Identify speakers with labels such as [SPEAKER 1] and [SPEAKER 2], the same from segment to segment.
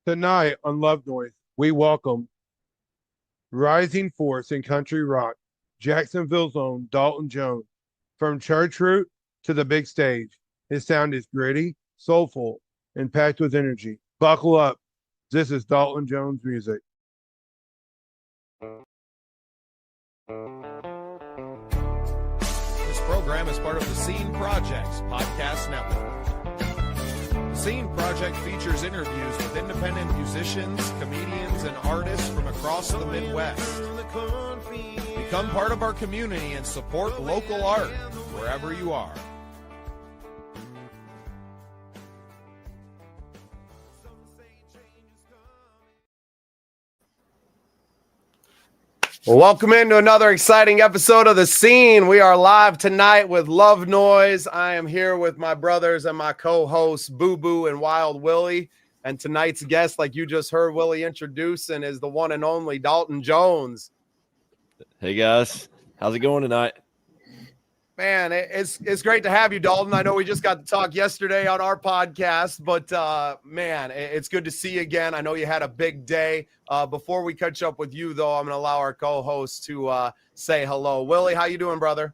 [SPEAKER 1] Tonight on Love Noise, we welcome rising force in country rock, Jacksonville's own Dalton Jones. From church route to the big stage, his sound is gritty, soulful, and packed with energy. Buckle up. This is Dalton Jones music.
[SPEAKER 2] This program is part of the Scene Projects Podcast Network. The Scene Project features interviews with independent musicians, comedians, and artists from across the Midwest. Become part of our community and support local art wherever you are. Well, welcome into another exciting episode of The Scene. We are live tonight with Love Noise. I am here with my brothers and my co-hosts, Boo and Wild Willie. And tonight's guest, like you just heard Willie introducing, is the one and only Dalton Jones.
[SPEAKER 3] Hey, guys. How's it going tonight?
[SPEAKER 2] Man, it's great to have you, Dalton. I know we just got to talk yesterday on our podcast, but, man, it's good to see you again. I know you had a big day. Before we catch up with you, though, I'm going to allow our co-host to say hello. Willie, how you doing, brother?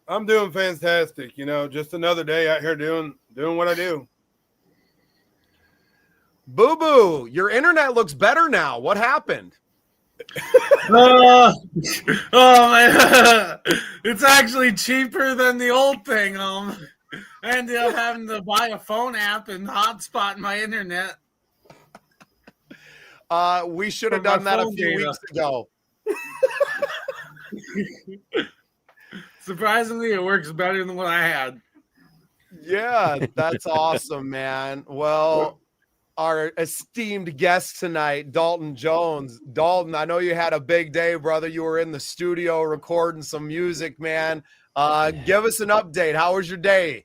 [SPEAKER 1] I'm doing fantastic. You know, just another day out here doing what I do.
[SPEAKER 2] Boo-boo, your internet looks better now. What happened?
[SPEAKER 4] Oh man, it's actually cheaper than the old thing. I ended up having to buy a phone app and hotspot my internet.
[SPEAKER 2] We should have done that a few weeks ago.
[SPEAKER 4] Surprisingly, it works better than what I had.
[SPEAKER 2] Yeah, that's awesome, man. Well, our esteemed guest tonight, Dalton Jones. Dalton, I know you had a big day, brother. You were in the studio recording some music, man. Give us an update. How was your day?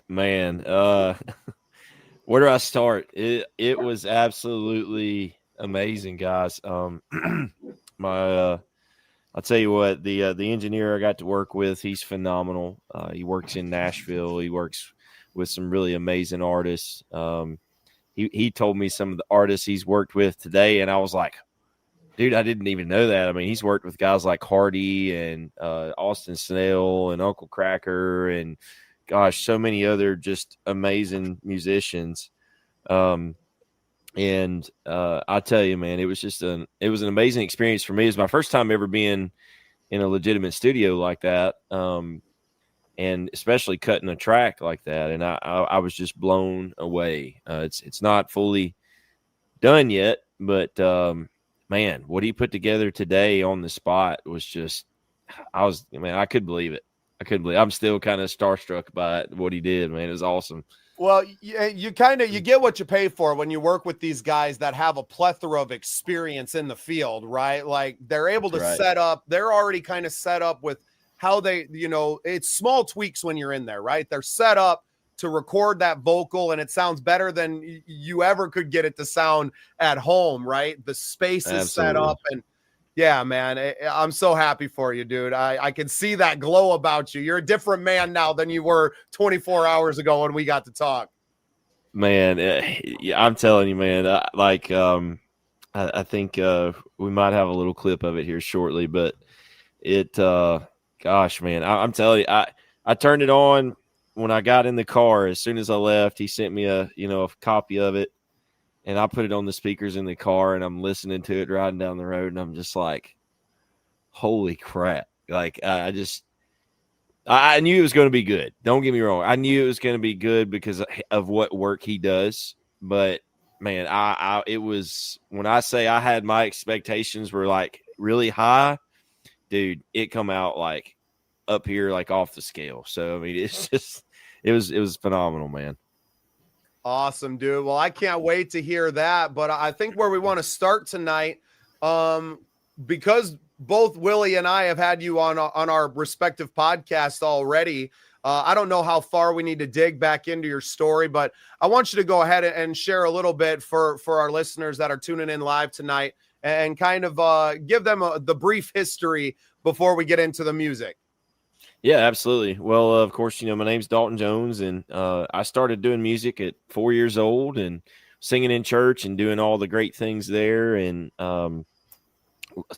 [SPEAKER 3] Man, where do I start? It was absolutely amazing, guys. I'll tell you what, the engineer I got to work with, he's phenomenal. He works in Nashville. He works with some really amazing artists. He told me some of the artists he's worked with today, and I was like, dude, I didn't even know that. I mean, he's worked with guys like Hardy and Austin Snell and Uncle Cracker and, gosh, so many other just amazing musicians. I tell you, man, it was an amazing experience for me. It was my first time ever being in a legitimate studio like that. And especially cutting a track like that. And I was just blown away. It's not fully done yet, but man, what he put together today on the spot was just, I couldn't believe it. I'm still kind of starstruck by it, what he did, man. It was awesome.
[SPEAKER 2] Well, you get what you pay for when you work with these guys that have a plethora of experience in the field, right? Like they're able to set up, they're already kind of set up with how they, it's small tweaks when you're in there, right? They're set up to record that vocal and it sounds better than you ever could get it to sound at home, right? The space is set up and yeah, man, I'm so happy for you, dude. I can see that glow about you. You're a different man now than you were 24 hours ago when we got to talk.
[SPEAKER 3] Man, I'm telling you, man, I think we might have a little clip of it here shortly, but gosh, man, I'm telling you, I turned it on when I got in the car. As soon as I left, he sent me a copy of it, and I put it on the speakers in the car, and I'm listening to it riding down the road, and I'm just like, holy crap. Like, I knew it was going to be good. Don't get me wrong. I knew it was going to be good because of what work he does. But, man, it was – when I say I had my expectations were, like, really high, dude, it come out, like, up here, like, off the scale. So, I mean, it's just – it was phenomenal, man.
[SPEAKER 2] Awesome, dude. Well, I can't wait to hear that. But I think where we want to start tonight, because both Willie and I have had you on our respective podcasts already, I don't know how far we need to dig back into your story, but I want you to go ahead and share a little bit for our listeners that are tuning in live tonight and kind of give them the brief history before we get into the music.
[SPEAKER 3] Yeah, absolutely. Well, of course, my name's Dalton Jones, and I started doing music at 4 years old and singing in church and doing all the great things there. And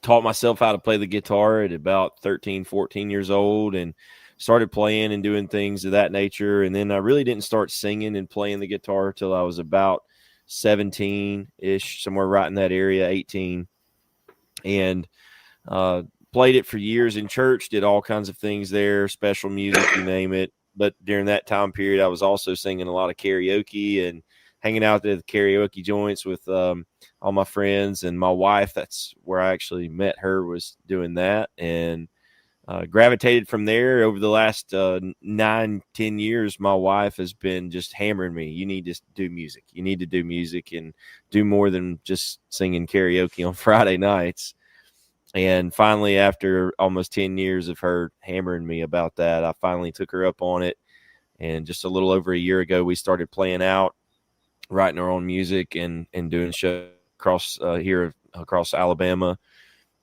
[SPEAKER 3] taught myself how to play the guitar at about 13, 14 years old, and started playing and doing things of that nature. And then I really didn't start singing and playing the guitar till I was about 17-ish, somewhere right in that area, 18. And played it for years in church, did all kinds of things there, special music, you name it. But during that time period, I was also singing a lot of karaoke and hanging out at the karaoke joints with all my friends. And my wife, that's where I actually met her, was doing that. And gravitated from there. Over the last 9-10 years, my wife has been just hammering me. You need to do music. You need to do music and do more than just singing karaoke on Friday nights. And finally, after almost 10 years of her hammering me about that, I finally took her up on it. And just a little over a year ago, we started playing out, writing our own music and doing shows across here across Alabama.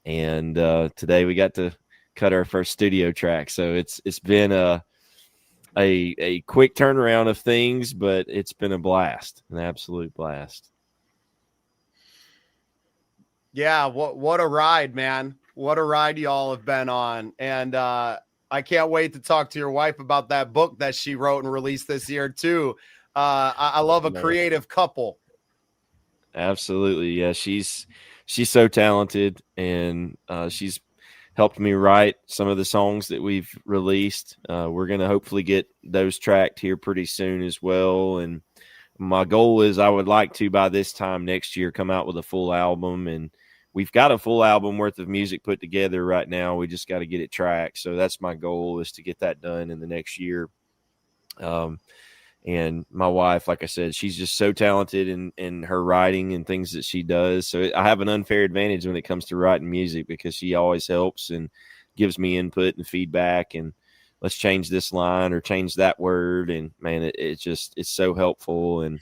[SPEAKER 3] And today we got to cut our first studio track. So it's been a quick turnaround of things, but it's been a blast, an absolute blast.
[SPEAKER 2] Yeah, what a ride, man. What a ride y'all have been on. And I can't wait to talk to your wife about that book that she wrote and released this year too. I love a creative couple.
[SPEAKER 3] Absolutely. Yeah, she's so talented, and she's helped me write some of the songs that we've released. We're going to hopefully get those tracked here pretty soon as well. And my goal is I would like to, by this time next year, come out with a full album. And we've got a full album worth of music put together right now. We just got to get it tracked. So that's my goal, is to get that done in the next year. And my wife, like I said, she's just so talented in her writing and things that she does. So I have an unfair advantage when it comes to writing music, because she always helps and gives me input and feedback, and let's change this line or change that word. And man, it's so helpful, and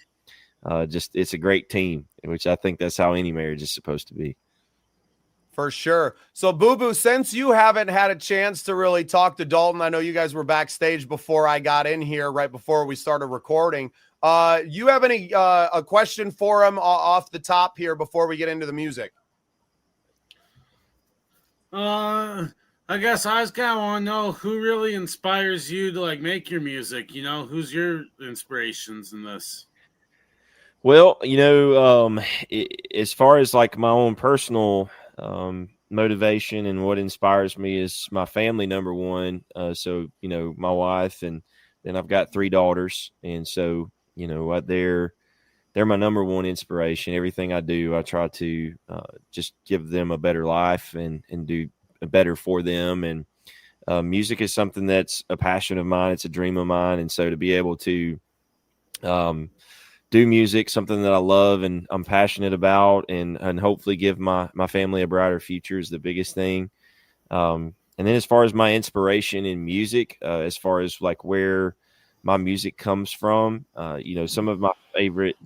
[SPEAKER 3] it's a great team, which I think that's how any marriage is supposed to be.
[SPEAKER 2] For sure. So, Boo Boo, since you haven't had a chance to really talk to Dalton, I know you guys were backstage before I got in here, right before we started recording. You have any a question for him off the top here before we get into the music?
[SPEAKER 4] I guess I just kind of want to know who really inspires you to like make your music. You know, who's your inspirations in this?
[SPEAKER 3] Well, as far as like my own personal motivation and what inspires me is my family, number one. So, my wife, and then I've got 3 daughters. And so, they're my number one inspiration. Everything I do, I try to just give them a better life and do better for them. And music is something that's a passion of mine. It's a dream of mine. And so to be able to do music, something that I love and I'm passionate about, and hopefully give my family a brighter future, is the biggest thing. And then as far as my inspiration in music, as far as like where my music comes from, some of my favorite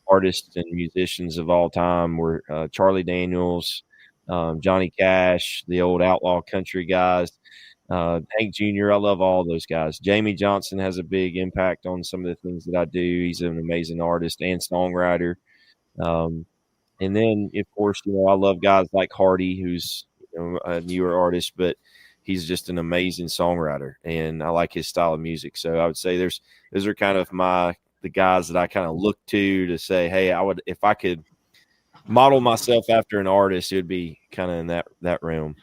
[SPEAKER 3] artists and musicians of all time were Charlie Daniels, Johnny Cash, the old outlaw country guys, Hank Jr. I love all those guys. Jamie Johnson has a big impact on some of the things that I do. He's an amazing artist and songwriter. And then, of course, I love guys like Hardy, who's a newer artist, but he's just an amazing songwriter, and I like his style of music. So I would say those are kind of the guys that I kind of look to say, hey, if I could model myself after an artist, it would be kind of in that realm.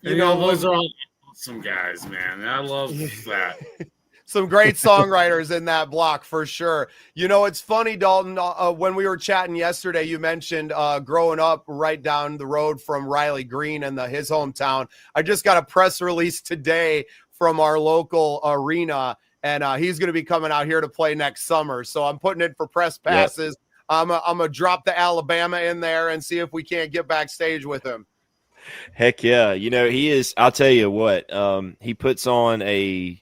[SPEAKER 4] Those are all awesome guys, man. I love that.
[SPEAKER 2] Some great songwriters in that block for sure. It's funny, Dalton, when we were chatting yesterday, you mentioned growing up right down the road from Riley Green and his hometown. I just got a press release today from our local arena, and he's going to be coming out here to play next summer. So I'm putting in for press passes. Yep. I'm going to drop the Alabama in there and see if we can't get backstage with him.
[SPEAKER 3] Heck yeah. He is, I'll tell you what, he puts on an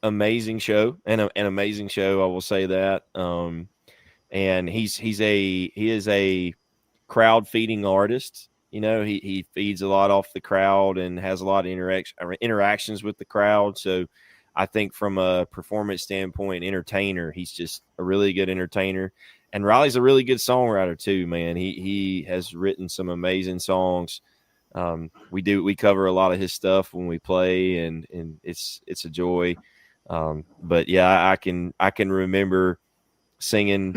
[SPEAKER 3] amazing show, and an amazing show, I will say that. And he is a crowd feeding artist. He feeds a lot off the crowd and has a lot of interactions with the crowd. So I think from a performance standpoint, entertainer, he's just a really good entertainer. And Riley's a really good songwriter too, man. He has written some amazing songs. We cover a lot of his stuff when we play, and it's a joy. But yeah, I can remember singing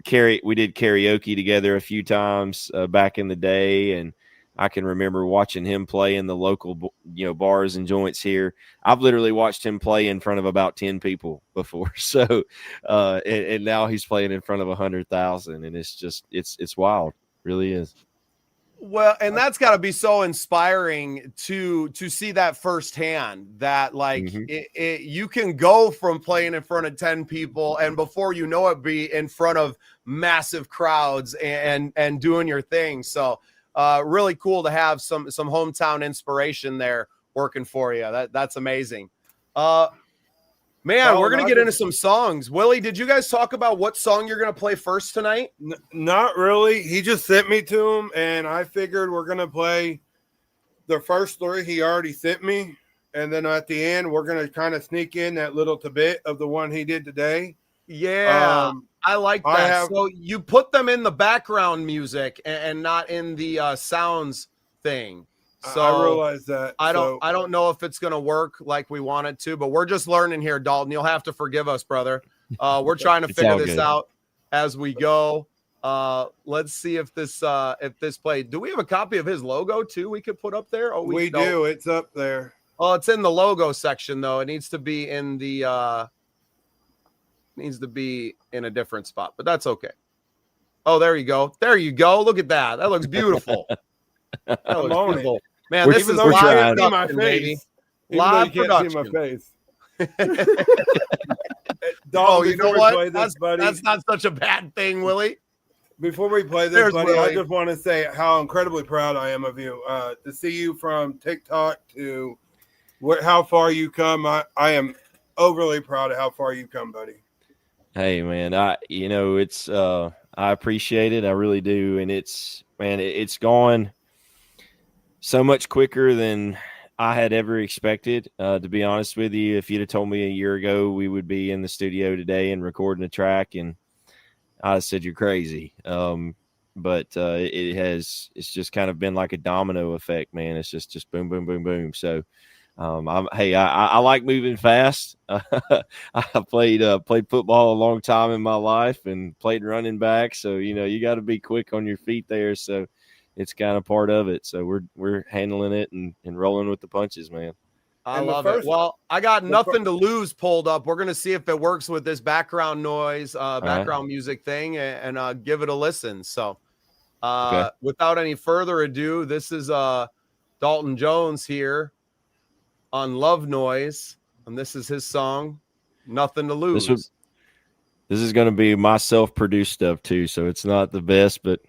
[SPEAKER 3] Carrie. We did karaoke together a few times back in the day, and I can remember watching him play in the local bars and joints here. I've literally watched him play in front of about 10 people before. So and now he's playing in front of 100,000, and it's just it's wild, it really is.
[SPEAKER 2] Well, and that's got to be so inspiring to see that firsthand, that like you can go from playing in front of 10 people and before you know it be in front of massive crowds and doing your thing. So really cool to have some hometown inspiration there working for you. That's amazing. Man, we're going to get into some songs. Willie, did you guys talk about what song you're going to play first tonight?
[SPEAKER 1] Not really. He just sent me to him, and I figured we're going to play the first 3 he already sent me, and then at the end, we're going to kind of sneak in that little bit of the one he did today.
[SPEAKER 2] Yeah, I like that. So you put them in the background music and not in the sounds thing. So
[SPEAKER 1] I realize that.
[SPEAKER 2] I don't know if it's going to work like we want it to, but we're just learning here, Dalton. You'll have to forgive us, brother. We're trying to figure this out as we go. Let's see if this played. Do we have a copy of his logo too we could put up there? Oh,
[SPEAKER 1] we do. It's up there.
[SPEAKER 2] Oh, it's in the logo section though. It needs to be in the needs to be in a different spot, but that's okay. Oh, there you go. There you go. Look at that. That looks beautiful. That looks beautiful. Man, this is live production, baby. Live production. Oh, you know what? That's not such a bad thing, Willie.
[SPEAKER 1] Before we play this, buddy, Willie. I just want to say how incredibly proud I am of you. To see you from TikTok to how far you come, I am overly proud of how far you've come, buddy.
[SPEAKER 3] Hey, man, it's I appreciate it. I really do. And it's gone so much quicker than I had ever expected. To be honest with you, if you'd have told me a year ago we would be in the studio today and recording a track, and I said you're crazy. But it's just kind of been like a domino effect, man. It's just boom, boom, boom, boom. So I like moving fast. I played football a long time in my life and played running back. So, you got to be quick on your feet there. So it's kind of part of it. So we're handling it and rolling with the punches, man.
[SPEAKER 2] I love it. Well, I got Nothing to Lose pulled up. We're going to see if it works with this background noise, background music thing, and give it a listen. So without any further ado, this is Dalton Jones here on Love Noise, and this is his song, Nothing to Lose.
[SPEAKER 3] This is going to be my self-produced stuff too, so it's not the best, but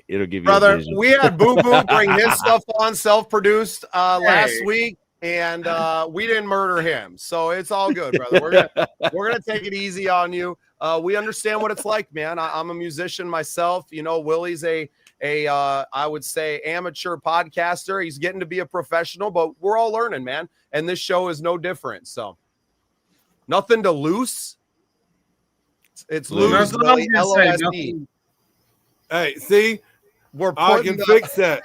[SPEAKER 3] it'll give you
[SPEAKER 2] brother. We had Boo Boo bring his stuff on self-produced last week, and we didn't murder him, so it's all good, brother. We're gonna take it easy on you. We understand what it's like, man. I'm a musician myself. Willie's a I would say amateur podcaster. He's getting to be a professional, but we're all learning, man. And this show is no different. So Nothing to Loose. It's loose. LOSE.
[SPEAKER 1] Hey, see, I can fix that.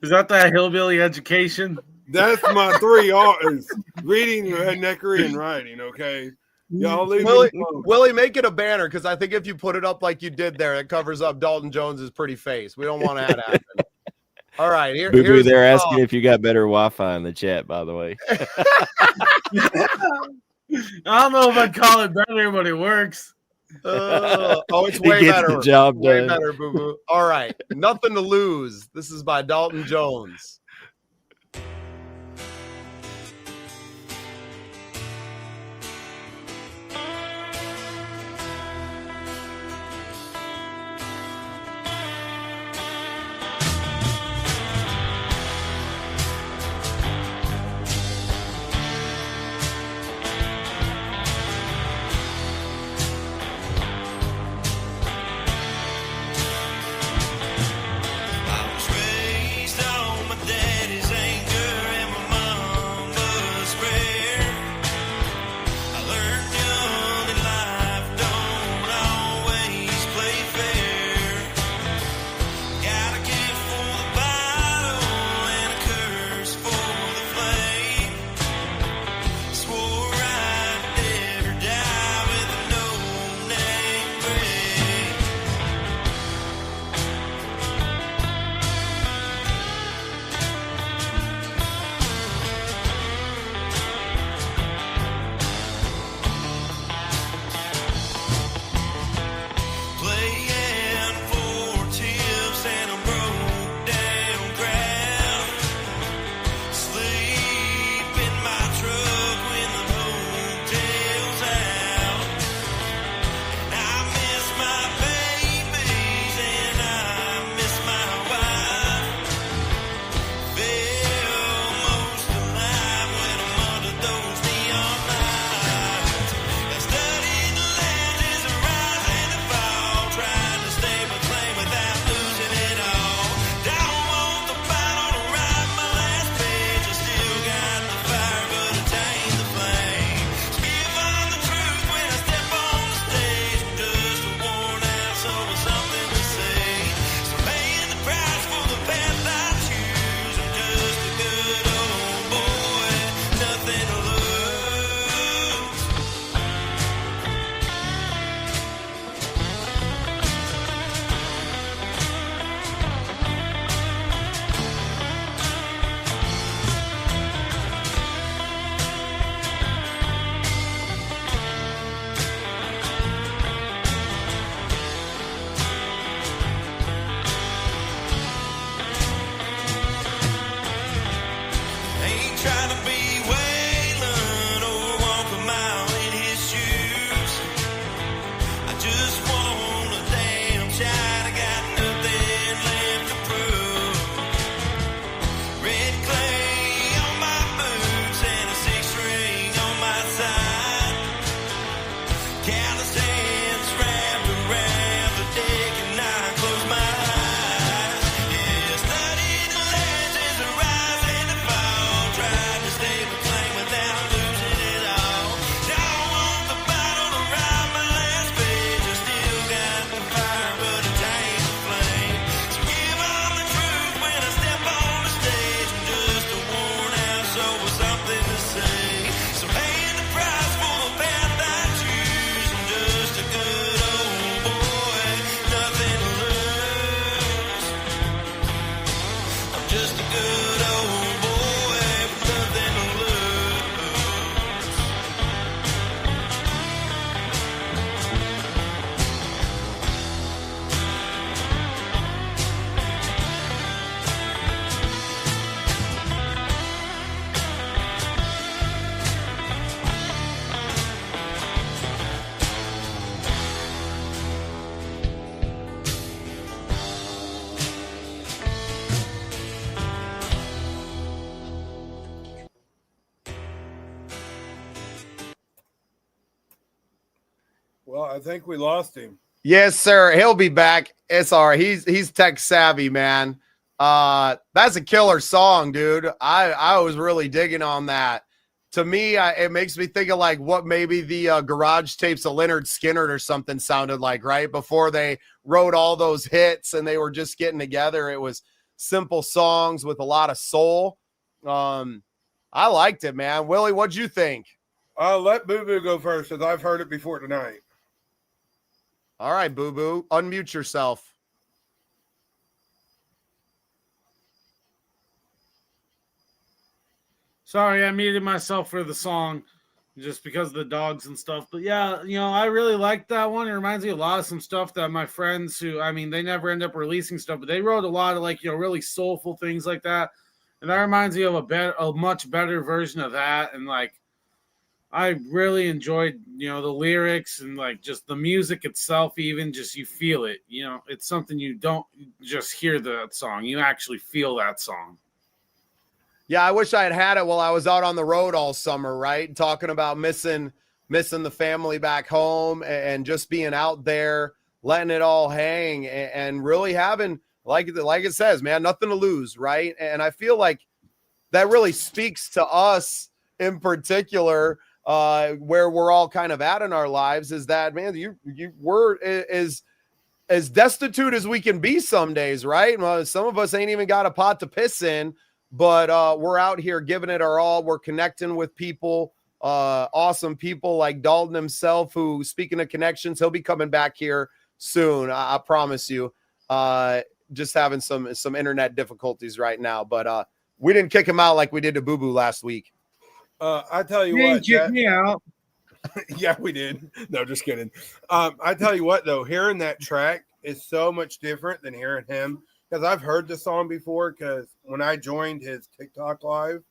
[SPEAKER 4] Is that hillbilly education?
[SPEAKER 1] That's my 3 R's: reading, redneckery, and writing. Okay. Y'all leave
[SPEAKER 2] Willie, make it a banner, because I think if you put it up like you did there, it covers up Dalton Jones's pretty face. We don't want to have that happen. All right, here's
[SPEAKER 3] they're asking if you got better Wi-Fi in the chat, by the way.
[SPEAKER 4] I don't know if I'd call it better, but it works.
[SPEAKER 2] It's way better.
[SPEAKER 3] The job
[SPEAKER 2] way
[SPEAKER 3] done.
[SPEAKER 2] better, Boo Boo. All right, Nothing to Lose. This is by Dalton Jones.
[SPEAKER 5] I was raised on my dad.
[SPEAKER 1] Well, I think we lost him.
[SPEAKER 2] Yes, sir. He'll be back. It's all right. He's tech savvy, man. That's a killer song, dude. I was really digging on that. To me, it makes me think of like what maybe the garage tapes of Leonard Skinner or something sounded like, right? Before they wrote all those hits and they were just getting together. It was simple songs with a lot of soul. I liked it, man. Willie, what'd you think?
[SPEAKER 1] I'll let Boo Boo go first because I've heard it before tonight.
[SPEAKER 2] All right, Boo Boo, unmute yourself.
[SPEAKER 4] Sorry, I muted myself for the song just because of the dogs and stuff. But yeah, I really liked that one. It reminds me a lot of some stuff that my friends who, they never end up releasing stuff, but they wrote a lot of really soulful things like that. And that reminds me of a much better version of that. And I really enjoyed, the lyrics and just the music itself, even just you feel it. It's something you don't just hear that song. You actually feel that song.
[SPEAKER 2] Yeah, I wish I had it while I was out on the road all summer, right? Talking about missing the family back home and just being out there, letting it all hang and really having, like it says, man, nothing to lose, right? And I feel like that really speaks to us in particular, where we're all kind of at in our lives, is that, man, we're as destitute as we can be some days, right? Well, some of us ain't even got a pot to piss in, but we're out here giving it our all. We're connecting with people, awesome people like Dalton himself, who, speaking of connections, he'll be coming back here soon. I promise you. Just having some internet difficulties right now, but we didn't kick him out like we did to Boo Boo last week.
[SPEAKER 1] I tell you what,
[SPEAKER 4] kick me out.
[SPEAKER 1] Yeah, we did. No, just kidding. I tell you what, though, hearing that track is so much different than hearing him, because I've heard the song before, because when I joined his TikTok live,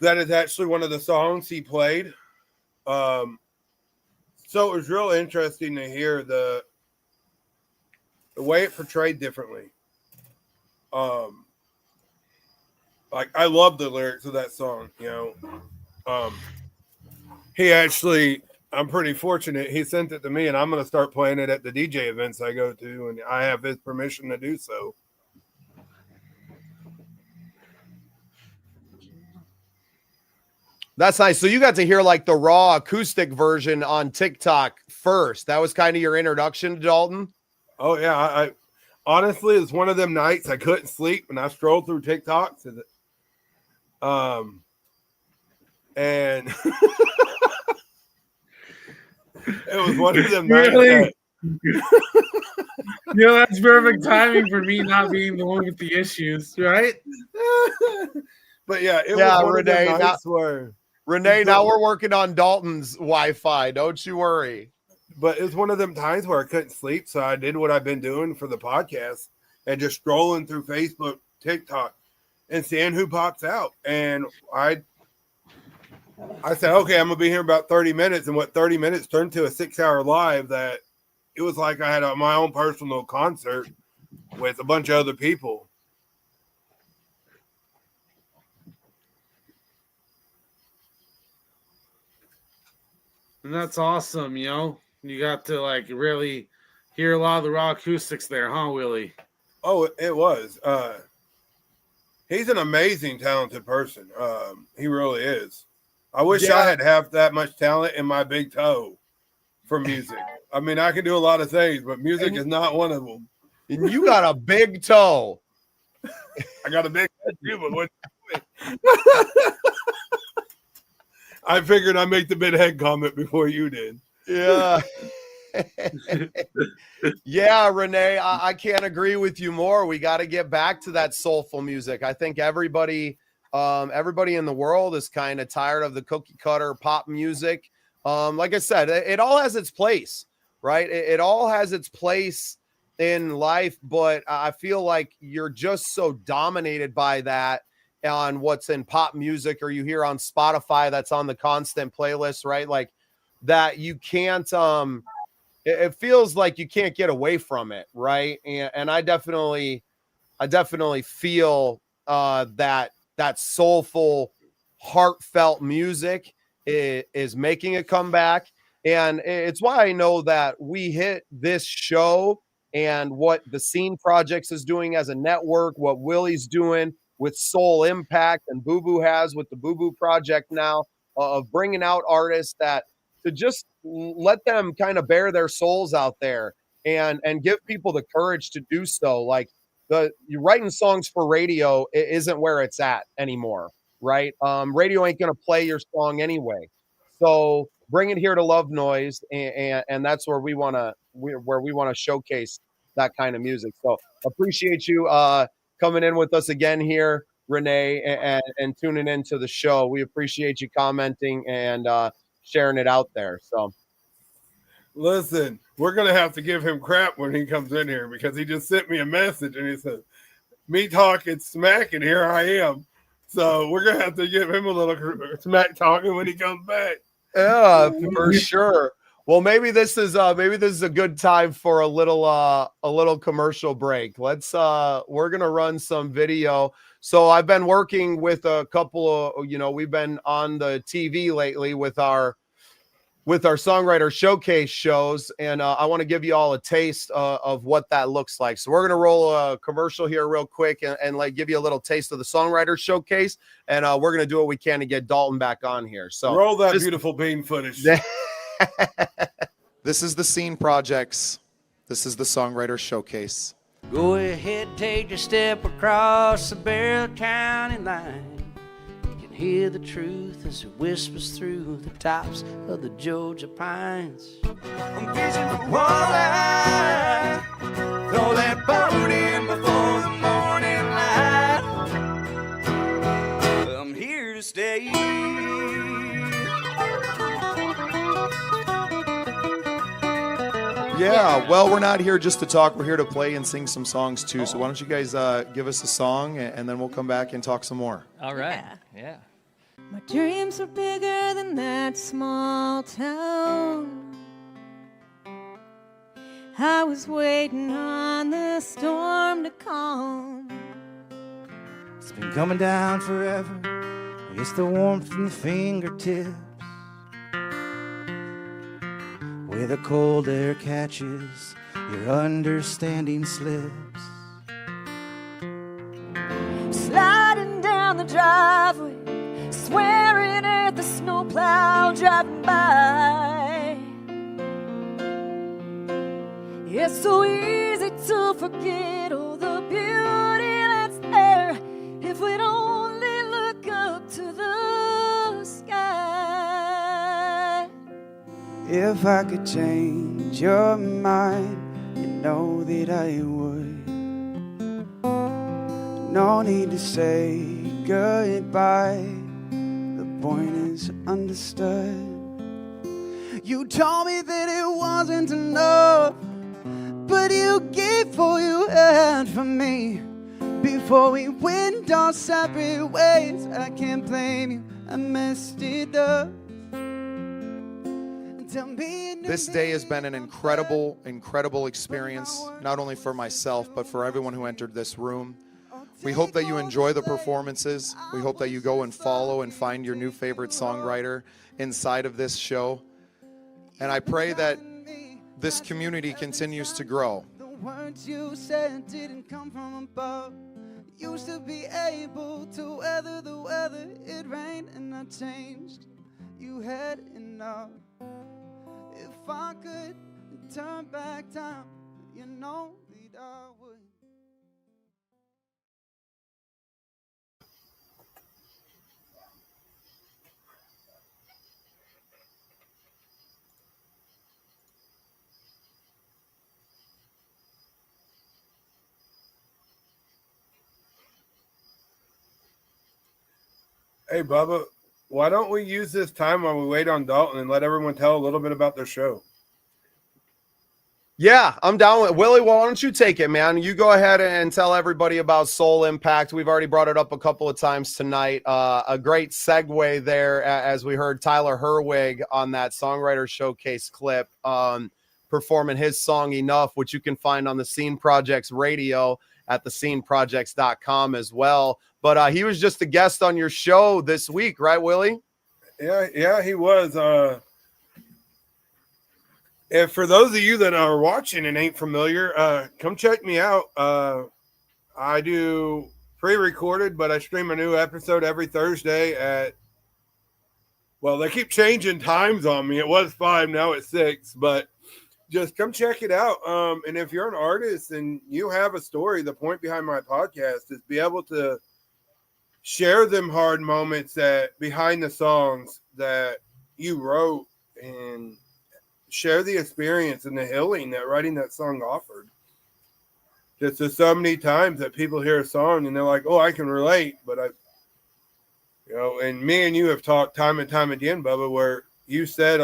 [SPEAKER 1] that is actually one of the songs he played. So it was real interesting to hear the way it portrayed differently. I love the lyrics of that song, he actually, I'm pretty fortunate, he sent it to me, and I'm going to start playing it at the DJ events I go to, and I have his permission to do so.
[SPEAKER 2] That's nice. So you got to hear the raw acoustic version on TikTok first. That was kind of your introduction to Dalton?
[SPEAKER 1] Oh, yeah. I honestly, it's one of them nights I couldn't sleep when I strolled through TikToks. And it was one of them nights.
[SPEAKER 4] Really? That's perfect timing for me not being the one with the issues, right?
[SPEAKER 1] But yeah, it was one
[SPEAKER 2] Renee,
[SPEAKER 1] of them nights where
[SPEAKER 2] Renee, now we're working on Dalton's Wi-Fi. Don't you worry.
[SPEAKER 1] But it's one of them times where I couldn't sleep, so I did what I've been doing for the podcast and just scrolling through Facebook, TikTok, and seeing who pops out. And I said, okay, I'm going to be here about 30 minutes. And what 30 minutes turned to a 6-hour live, that it was like I had my own personal concert with a bunch of other people.
[SPEAKER 4] And that's awesome, You got to really hear a lot of the raw acoustics there, huh, Willie?
[SPEAKER 1] Oh, it was. He's an amazing, talented person. He really is. I wish I had half that much talent in my big toe for music. I mean, I can do a lot of things, but music is not one of them.
[SPEAKER 2] And you got a big toe.
[SPEAKER 1] I got a big head too, but what? I figured I'd make the big head comment before you did.
[SPEAKER 2] Yeah. Yeah, Renee, I can't agree with you more. We got to get back to that soulful music. I think everybody in the world is kind of tired of the cookie cutter pop music. Like I said, it all has its place, right? It all has its place in life, but I feel like you're just so dominated by that on what's in pop music, or you hear on Spotify that's on the constant playlist, right? Like that you can't, it feels like you can't get away from it, right? And I definitely feel that soulful, heartfelt music is making a comeback. And it's why I know that we hit this show and what the Scene Projects is doing as a network, what Willie's doing with Soul Impact and Boo Boo has with the Boo Boo Project now, of bringing out artists that to just let them kind of bare their souls out there and give people the courage to do so. Like you writing songs for radio isn't where it's at anymore, right? Radio ain't going to play your song anyway. So bring it here to Love Noise, and that's where we want to showcase that kind of music. So appreciate you coming in with us again here, Renee, and tuning into the show. We appreciate you commenting and sharing it out there. So
[SPEAKER 1] listen, we're going to have to give him crap when he comes in here because he just sent me a message and he said, me talking smack and here I am. So we're going to have to give him a little smack talking when he comes back.
[SPEAKER 2] Yeah, for sure. Well, maybe this is a good time for a little commercial break. We're going to run some video. So I've been working with a couple of, we've been on the TV lately with our Songwriter Showcase shows, and I want to give you all a taste of what that looks like. So we're going to roll a commercial here real quick and like give you a little taste of the Songwriter Showcase, and we're going to do what we can to get Dalton back on here. So
[SPEAKER 1] roll that beautiful bean footage.
[SPEAKER 5] This is the Scene Projects. This is the Songwriter Showcase.
[SPEAKER 6] Go ahead, take a step across the Barrow County line. You can hear the truth as it whispers through the tops of the Georgia pines. I'm fishing for walleye. Throw that boat in before the morning light. I'm here to stay.
[SPEAKER 5] Yeah, well, we're not here just to talk. We're here to play and sing some songs, too. So why don't you guys give us a song, and then we'll come back and talk some more.
[SPEAKER 7] All right. Yeah.
[SPEAKER 8] My dreams are bigger than that small town. I was waiting on the storm to calm.
[SPEAKER 6] It's been coming down forever. It's the warmth from the fingertips, where the cold air catches, your understanding slips.
[SPEAKER 8] Sliding down the driveway, swearing at the snowplow driving by. It's so easy to forget all the beauty that's there if we'd only look up to the sky.
[SPEAKER 6] If I could change your mind, you know that I would. No need to say goodbye, the point is understood. You told me that it wasn't enough, but you gave all you had for me. Before we went our separate ways, I can't blame you, I messed it up.
[SPEAKER 5] This day has been an incredible, incredible experience, not only for myself, but for everyone who entered this room. We hope that you enjoy the performances. We hope that you go and follow and find your new favorite songwriter inside of this show. And I pray that this community continues to grow.
[SPEAKER 6] The words you said didn't come from above. Used to be able to weather the weather. It rained and I changed. You had enough. If I could turn back time, you know that I would.
[SPEAKER 1] Hey, Bubba, why don't we use this time while we wait on Dalton and let everyone tell a little bit about their show?
[SPEAKER 2] Yeah, I'm down with Willie. Well, why don't you take it, man? You go ahead and tell everybody about Soul Impact. We've already brought it up a couple of times tonight. A great segue there, as we heard Tyler Herwig on that Songwriter Showcase clip performing his song Enough, which you can find on the Scene Projects radio at thesceneprojects.com as well. But he was just a guest on your show this week, right, Willie?
[SPEAKER 1] Yeah, he was. If for those of you that are watching and ain't familiar, come check me out. I do pre-recorded, but I stream a new episode every Thursday at. Well, they keep changing times on me. It was 5, now it's 6, but just come check it out. And if you're an artist and you have a story, the point behind my podcast is be able to share them hard moments that behind the songs that you wrote and share the experience and the healing that writing that song offered. Just there's so many times that people hear a song and they're like, oh, I can relate, but and me and you have talked time and time again, Bubba, where you said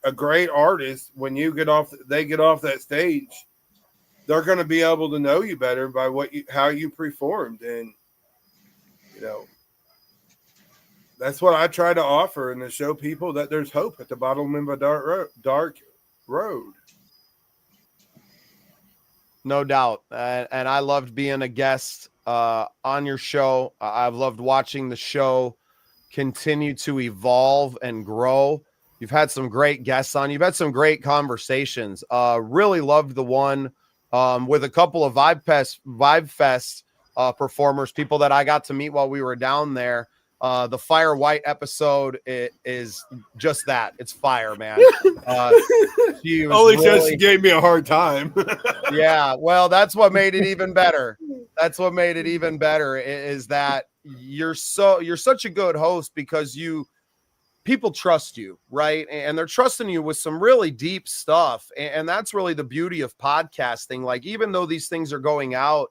[SPEAKER 1] a great artist, when they get off that stage, they're going to be able to know you better by how you performed. And, that's what I try to offer and to show people that there's hope at the bottom of a dark road.
[SPEAKER 2] No doubt. And I loved being a guest on your show. I've loved watching the show continue to evolve and grow. You've had some great guests on. You've had some great conversations. Really loved the one with a couple of Vibe Fest performers, people that I got to meet while we were down there. The Fire White episode is just that. It's fire, man.
[SPEAKER 1] Only because she gave me a hard time.
[SPEAKER 2] Yeah, well, that's what made it even better. That's what made it even better is that you're such a good host because people trust you, right? And they're trusting you with some really deep stuff. And that's really the beauty of podcasting. Like, even though these things are going out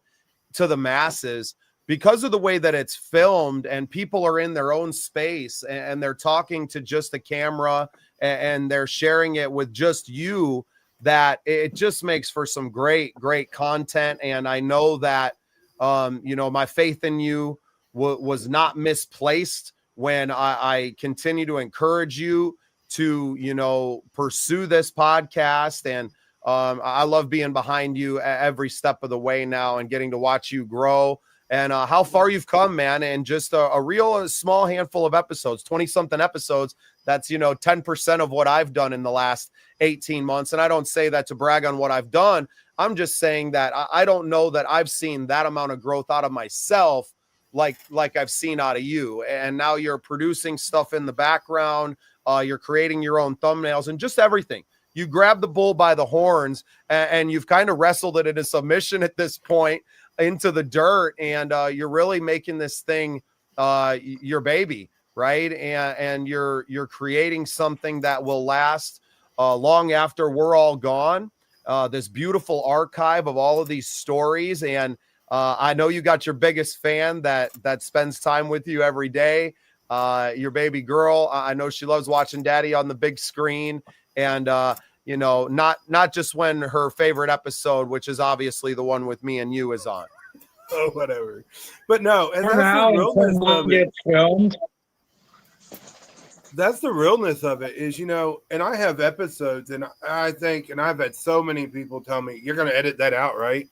[SPEAKER 2] to the masses, because of the way that it's filmed and people are in their own space and they're talking to just the camera and they're sharing it with just you, that it just makes for some great, great content. And I know that, my faith in you was not misplaced when I continue to encourage you to, pursue this podcast. And I love being behind you every step of the way now and getting to watch you grow. And how far you've come, man, and just a real small handful of episodes, 20-something episodes. That's, 10% of what I've done in the last 18 months. And I don't say that to brag on what I've done. I'm just saying that I don't know that I've seen that amount of growth out of myself like I've seen out of you. And now you're producing stuff in the background. You're creating your own thumbnails and just everything. You grab the bull by the horns and you've kind of wrestled it into submission at this point, into the dirt, and you're really making this thing your baby, right? And you're creating something that will last long after we're all gone. This beautiful archive of all of these stories, and I know you got your biggest fan that spends time with you every day. Your baby girl, I know she loves watching Daddy on the big screen, and not just when her favorite episode, which is obviously the one with me and you, is on.
[SPEAKER 1] Oh, whatever. But no, and that's the realness of it.
[SPEAKER 7] Filmed.
[SPEAKER 1] That's the realness of it is, and I have episodes, and I think, and I've had so many people tell me, you're going to edit that out, right?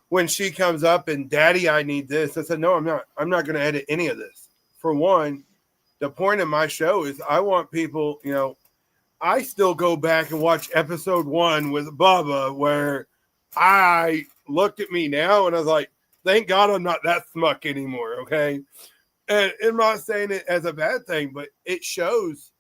[SPEAKER 1] When she comes up and Daddy, I need this. I said, no, I'm not. I'm not going to edit any of this. For one, the point of my show is I want people, I still go back and watch episode 1 with Bubba where I looked at me now and I was like, thank God I'm not that smuck anymore, okay? And I'm not saying it as a bad thing, but it shows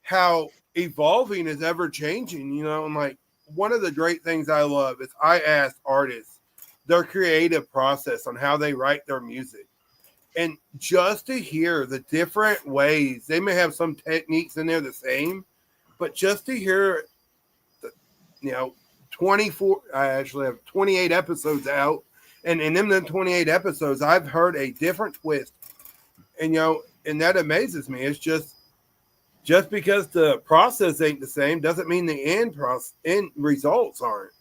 [SPEAKER 1] how evolving is ever changing, and like one of the great things I love is I ask artists their creative process on how they write their music. And just to hear the different ways, they may have some techniques in there the same, but just to hear, 24, I actually have 28 episodes out. And in them 28 episodes, I've heard a different twist. And, and that amazes me. It's just because the process ain't the same doesn't mean the end results aren't.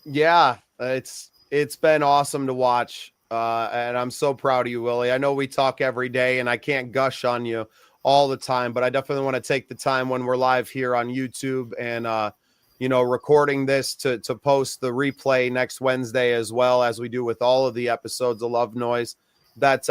[SPEAKER 2] Yeah, it's been awesome to watch. And I'm so proud of you, Willie. I know we talk every day and I can't gush on you all the time, but I definitely want to take the time when we're live here on YouTube and, recording this to post the replay next Wednesday, as well as we do with all of the episodes of Love Noise. That,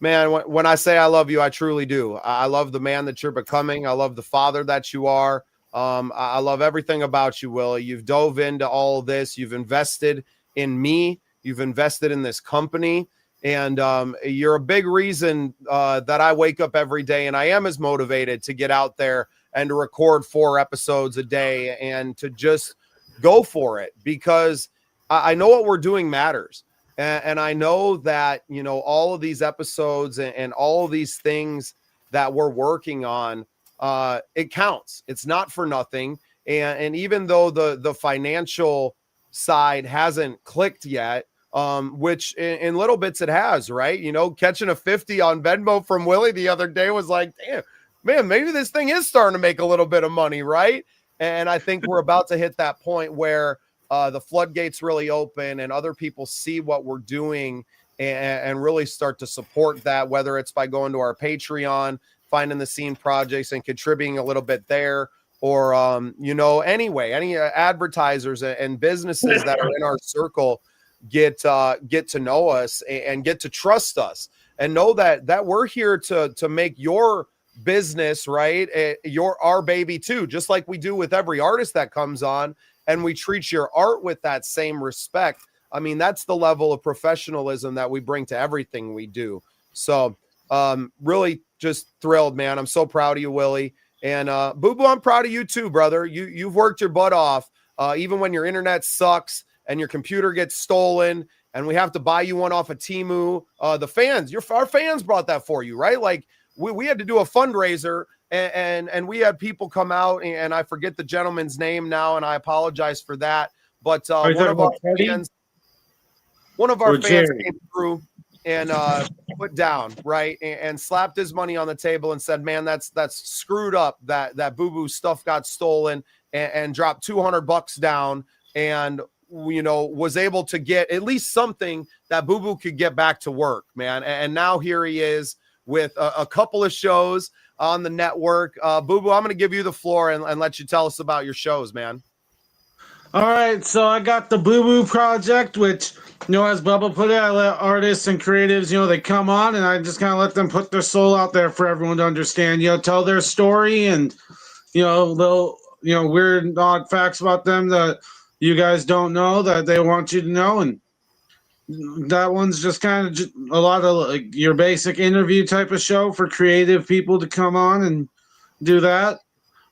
[SPEAKER 2] man, when I say I love you, I truly do. I love the man that you're becoming. I love the father that you are. I love everything about you, Willie. You've dove into all of this. You've invested in me. You've invested in this company. And you're a big reason that I wake up every day and I am as motivated to get out there and to record 4 episodes a day and to just go for it, because I know what we're doing matters. And I know that, you know, all of these episodes and all of these things that we're working on, it counts. It's not for nothing. And even though the financial side hasn't clicked yet, which in little bits it has, right? You know, catching a 50 on Venmo from Willie the other day was like, damn, man, maybe this thing is starting to make a little bit of money, right? And I think we're about to hit that point where the floodgates really open and other people see what we're doing and really start to support that, whether it's by going to our Patreon, finding the scene projects and contributing a little bit there, or, you know, anyway, any advertisers and businesses that are in our circle get to know us and get to trust us and know that we're here to make your business, right, our baby too, just like we do with every artist that comes on, and we treat your art with that same respect. I mean, that's the level of professionalism that we bring to everything we do. So really just thrilled, man. I'm so proud of you, Willie. And Boo Boo, I'm proud of you too, brother. You've worked your butt off, even when your internet sucks and your computer gets stolen and we have to buy you one off of Temu. The fans, our fans brought that for you, right? Like we had to do a fundraiser and we had people come out, and I forget the gentleman's name now, and I apologize for that. But one of our fans came through and put down, right, and slapped his money on the table and said, man, that's screwed up that Boo Boo stuff got stolen, and dropped $200 down, and you know, was able to get at least something that Boo Boo could get back to work, man. And now here he is with a couple of shows on the network. Boo Boo, I'm going to give you the floor and let you tell us about your shows, man.
[SPEAKER 4] All right, so I got the Boo Boo Project, which, you know, as Bubba put it, I let artists and creatives, you know, they come on and I just kind of let them put their soul out there for everyone to understand, you know, tell their story and, you know, little, you know, weird, odd facts about them that you guys don't know that they want you to know. And that one's just kind of a lot of like your basic interview type of show for creative people to come on and do that.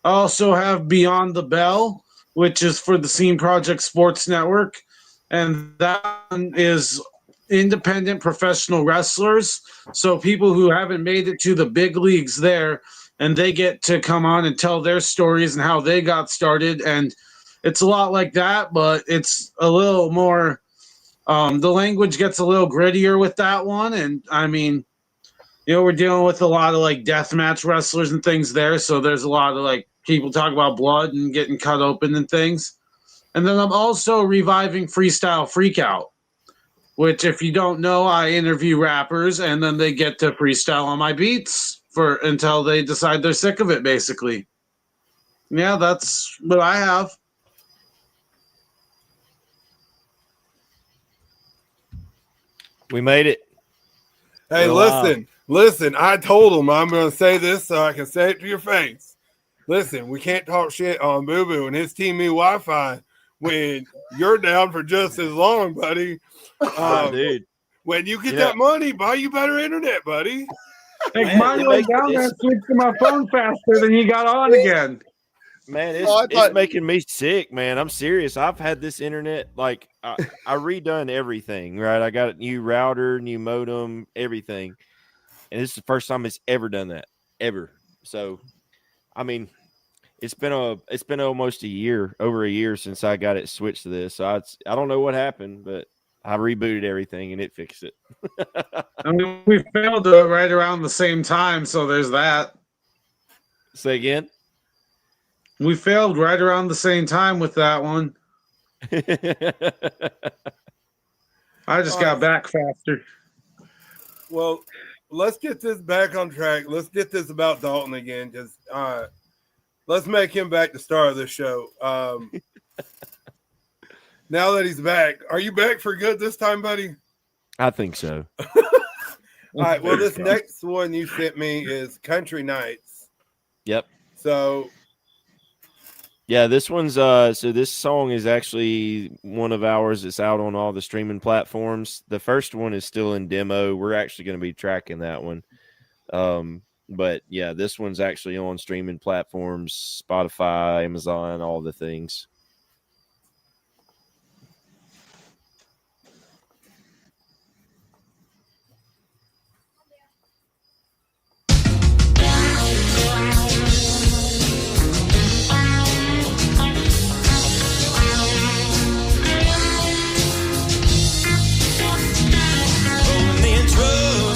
[SPEAKER 4] I also have Beyond the Bell, which is for the Scene Project Sports Network. And that one is independent professional wrestlers. So people who haven't made it to the big leagues there, and they get to come on and tell their stories and how they got started. And it's a lot like that, but it's a little more, the language gets a little grittier with that one. And I mean, you know, we're dealing with a lot of like deathmatch wrestlers and things there. So there's a lot of like people talk about blood and getting cut open and things. And then I'm also reviving Freestyle Freakout, which if you don't know, I interview rappers and then they get to freestyle on my beats until they decide they're sick of it, basically. Yeah, that's what I have.
[SPEAKER 3] We made it.
[SPEAKER 1] Hey, listen, I told him I'm going to say this so I can say it to your face. Listen, we can't talk shit on Boo Boo and his Team Me Wi-Fi when you're down for just as long, buddy.
[SPEAKER 3] Dude.
[SPEAKER 1] When you get that money, buy you better internet, buddy.
[SPEAKER 4] Hey, mine went down there and switched to my phone faster than he got on again.
[SPEAKER 3] Man, it's making me sick, man. I'm serious. I've had this internet, like, I redone everything, right? I got a new router, new modem, everything. And this is the first time it's ever done that, ever. So, I mean, it's been almost over a year since I got it switched to this. So I don't know what happened, but I rebooted everything and it fixed it.
[SPEAKER 4] I mean, we failed to right around the same time, so there's that.
[SPEAKER 3] Say again?
[SPEAKER 4] We failed right around the same time with that one. I just got back faster.
[SPEAKER 1] Well, let's get this back on track. Let's get this about Dalton again. Just let's make him back the star of the show. Now that he's back, are you back for good this time, buddy?
[SPEAKER 3] I think so.
[SPEAKER 1] All right. Well, this next one you sent me is Country Nights.
[SPEAKER 3] Yep.
[SPEAKER 1] So
[SPEAKER 3] Yeah, this one's so this song is actually one of ours. It's out on all the streaming platforms. The first one is still in demo. We're actually going to be tracking that one. But yeah, this one's actually on streaming platforms, Spotify, Amazon, all the things.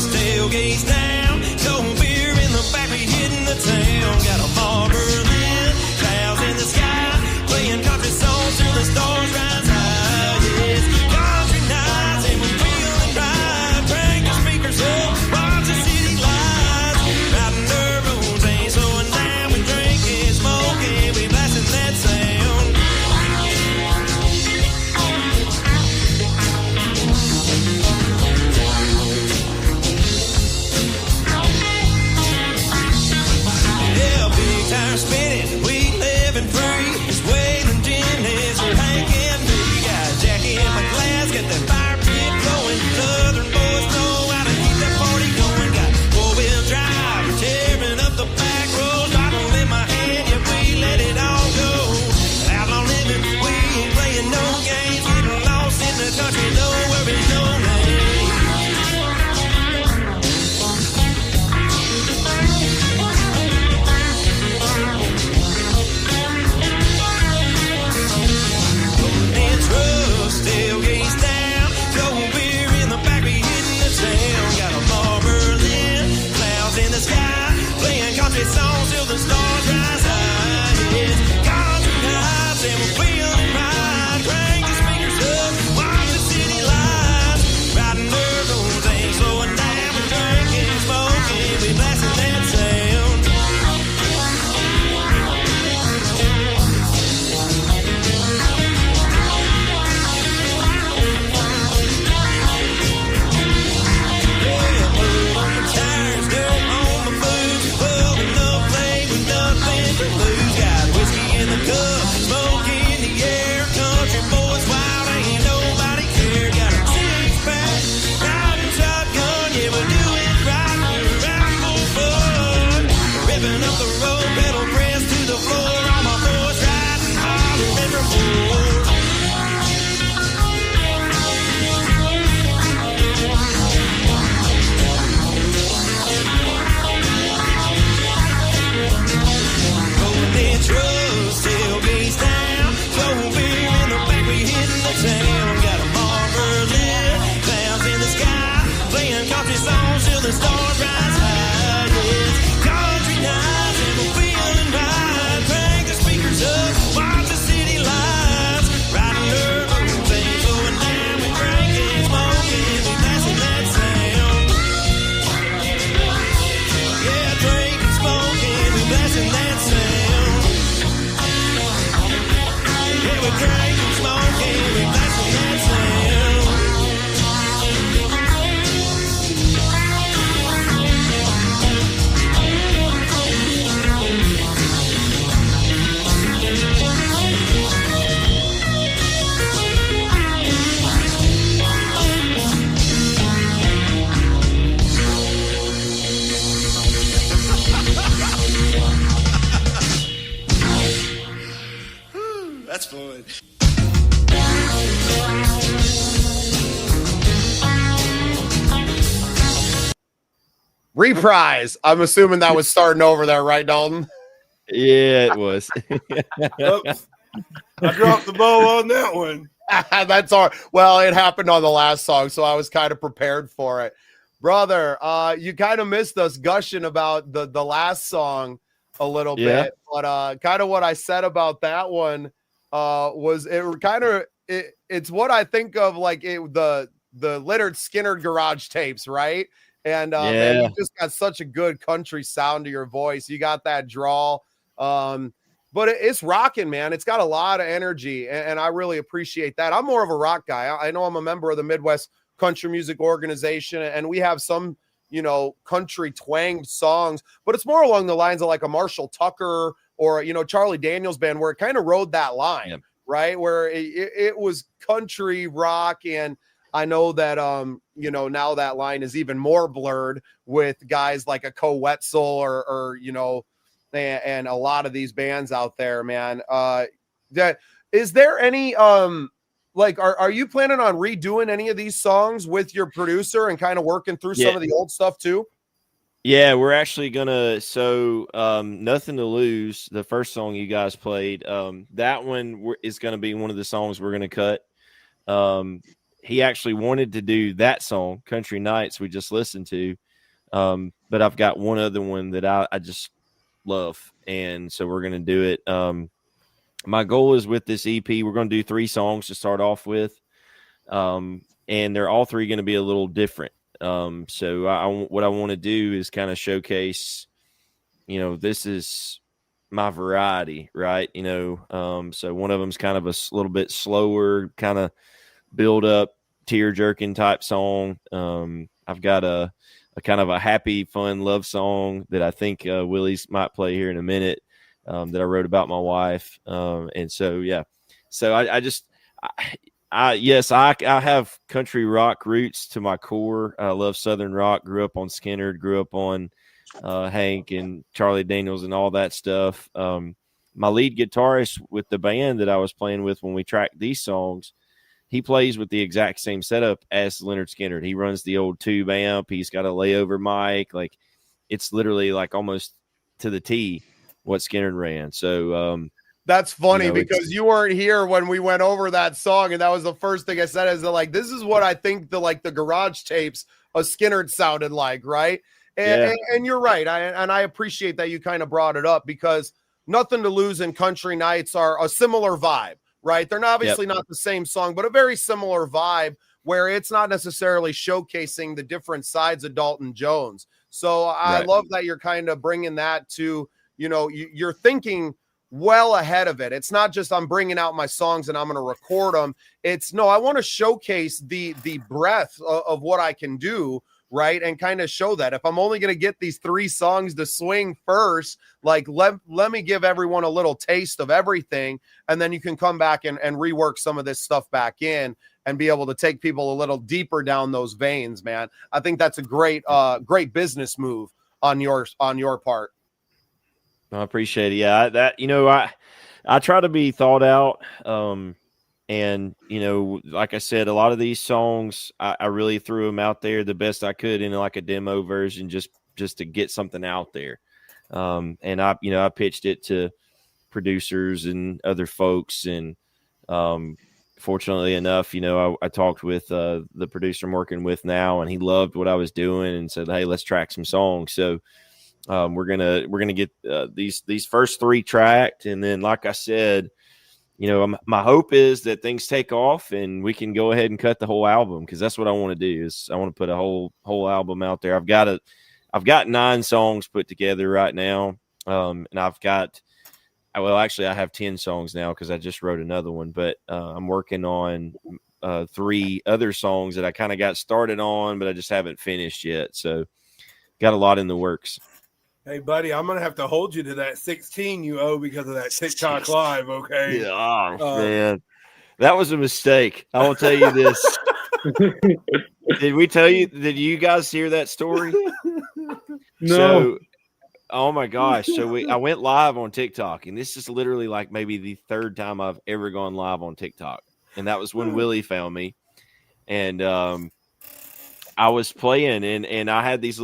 [SPEAKER 7] Tailgates down, cold beer in the back, we hitting the town. Got a bar Berlin, clouds in the sky, playing country songs till the stars rise high. Yes, country nights and we're feeling right. Crank the speakers up, watch the city lights. Riding dirt roads, ain't slowing down. We drinking, smoking, we blasting that sound. Tire spinning, we living free. It's Wayne and Jim's or Hank and me. Got Jackie in my glass, got that fire pit going. Southern boys know how to keep that party going. Got four-wheel drive, we're tearing up the back roads. Bottle in my hand, yeah, we let it all go. Outlaw living, we ain't playing no games. Getting lost in the country, no worries, no name. Tailgates down, cold beer in the back, we hitting the town. Got a bar Berlin, clouds in the sky, playing country songs till the stars rise high. Yes, country nights and we're feeling right. Crank the speakers up, watch the city lights. Riding dirt roads, ain't slowing down. We're drinking, smoking, we blasting that sound. Tires, dirt on my boots, pulling up late with nothing to lose. Got whiskey in the cup, smoke in the air. Country boys wild, ain't nobody care. Got a six-pack, riding shotgun, yeah, we do it right. We're out for fun, ripping up the road, pedal press to the floor. All my boys riding hard and never more. Trucks, tailgates down, cold beer in the back, we hitting the town. Got a bar Berlin, clouds in the sky, playing country songs till the stars rise high. Yes, country nights and we're feeling right. Crank the speakers up, watch the city lights. Riding dirt roads, ain't slowing down. We drinking, smoking, we blasting that sound. Yeah, drinking, smoking, we blasting that sound. Yeah, we're drinking, smoking, we're blasting that sound. That's fun.
[SPEAKER 2] Reprise. I'm assuming that was starting over there, right, Dalton?
[SPEAKER 3] Yeah, it was.
[SPEAKER 1] Oops. I dropped the ball on that one.
[SPEAKER 2] That's all. Well, it happened on the last song, so I was kind of prepared for it. Brother, you kind of missed us gushing about the last song a little bit, but kind of what I said about that one was it kind of it's what I think of like the Leonard Skinner garage tapes, right? And man, you just got such a good country sound to your voice. You got that drawl. But it's rocking, man. It's got a lot of energy, and I really appreciate that. I'm more of a rock guy. I know I'm a member of the Midwest Country Music Organization, and we have some, country twanged songs, but it's more along the lines of like a Marshall Tucker or, you know, Charlie Daniels Band, where it kind of rode that line,
[SPEAKER 3] Yep.
[SPEAKER 2] right? Where it was country rock. And I know that, you know, now that line is even more blurred with guys like a Co Wetzel or, you know, and a lot of these bands out there, man. Is there any, like, are you planning on redoing any of these songs with your producer and kind of working through some of the old stuff too?
[SPEAKER 3] Yeah, we're actually gonna. So, Nothing to Lose, the first song you guys played, that one is gonna be one of the songs we're gonna cut. He actually wanted to do that song, Country Nights, we just listened to, but I've got one other one that I just love, and so we're gonna do it. My goal is with this EP, we're gonna do 3 songs to start off with, and they're all 3 gonna be a little different. So what I want to do is kind of showcase, you know, this is my variety, right? You know, so one of them's kind of a little bit slower, kind of build up, tear jerking type song. I've got a kind of a happy, fun love song that I think Willie's might play here in a minute, that I wrote about my wife. And so, yeah, so I have country rock roots to my core. I love Southern rock. Grew up on Skinner. Grew up on Hank and Charlie Daniels and all that stuff. My lead guitarist with the band that I was playing with when we tracked these songs, he plays with the exact same setup as Leonard Skinner. He runs the old tube amp. He's got a layover mic. Like, it's literally like almost to the T what Skinner ran. So,
[SPEAKER 2] that's funny,
[SPEAKER 3] you know,
[SPEAKER 2] because you weren't here when we went over that song, and that was the first thing I said, is that, like, this is what I think the garage tapes of Skinner sounded like, right? And you're right. I appreciate that you kind of brought it up, because Nothing to Lose and Country Nights are a similar vibe, right? They're obviously not the same song, but a very similar vibe, where it's not necessarily showcasing the different sides of Dalton Jones. So I love that you're kind of bringing that to, you know, you're thinking well ahead of it. It's not just I'm bringing out my songs and I'm going to record them. It's no, I want to showcase the breadth of what I can do, right? And kind of show that if I'm only going to get these 3 songs to swing first, like let me give everyone a little taste of everything, and then you can come back and rework some of this stuff back in and be able to take people a little deeper down those veins, man. I think that's a great business move on your part.
[SPEAKER 3] I appreciate it. Yeah, I try to be thought out. And, you know, like I said, a lot of these songs, I really threw them out there the best I could in like a demo version, just to get something out there. And I pitched it to producers and other folks. And fortunately enough, you know, I talked with the producer I'm working with now, and he loved what I was doing and said, hey, let's track some songs. So we're gonna get these first 3 tracked, and then, like I said, you know, my hope is that things take off and we can go ahead and cut the whole album, because that's what I want to do. Is I want to put a whole album out there. I've got 9 songs put together right now, and I have 10 songs now because I just wrote another one. But I'm working on 3 other songs that I kind of got started on, but I just haven't finished yet. So got a lot in the works.
[SPEAKER 1] Hey, buddy, I'm going to have to hold you to that 16 you owe because of that TikTok live, okay?
[SPEAKER 3] Yeah, man. That was a mistake. I will tell you this. Did you guys hear that story?
[SPEAKER 4] No.
[SPEAKER 3] So, oh my gosh. So I went live on TikTok, and this is literally like maybe the 3rd time I've ever gone live on TikTok. And that was when Willie found me. And I was playing, and I had this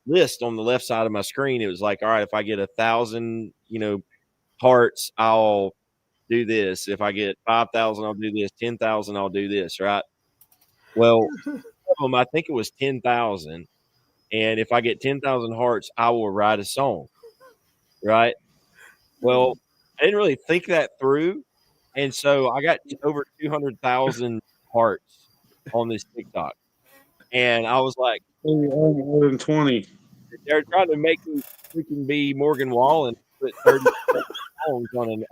[SPEAKER 3] list on the left side of my screen. It was like, all right, if I get 1,000, you know, hearts, I'll do this. If I get 5,000, I'll do this. 10,000, I'll do this. Right. Well, I think it was 10,000. And if I get 10,000 hearts, I will write a song. Right. Well, I didn't really think that through. And so I got over 200,000 hearts on this TikTok. And I was like,
[SPEAKER 4] more than 20.
[SPEAKER 3] They're trying to make me freaking be Morgan Wallen, put 30 songs on an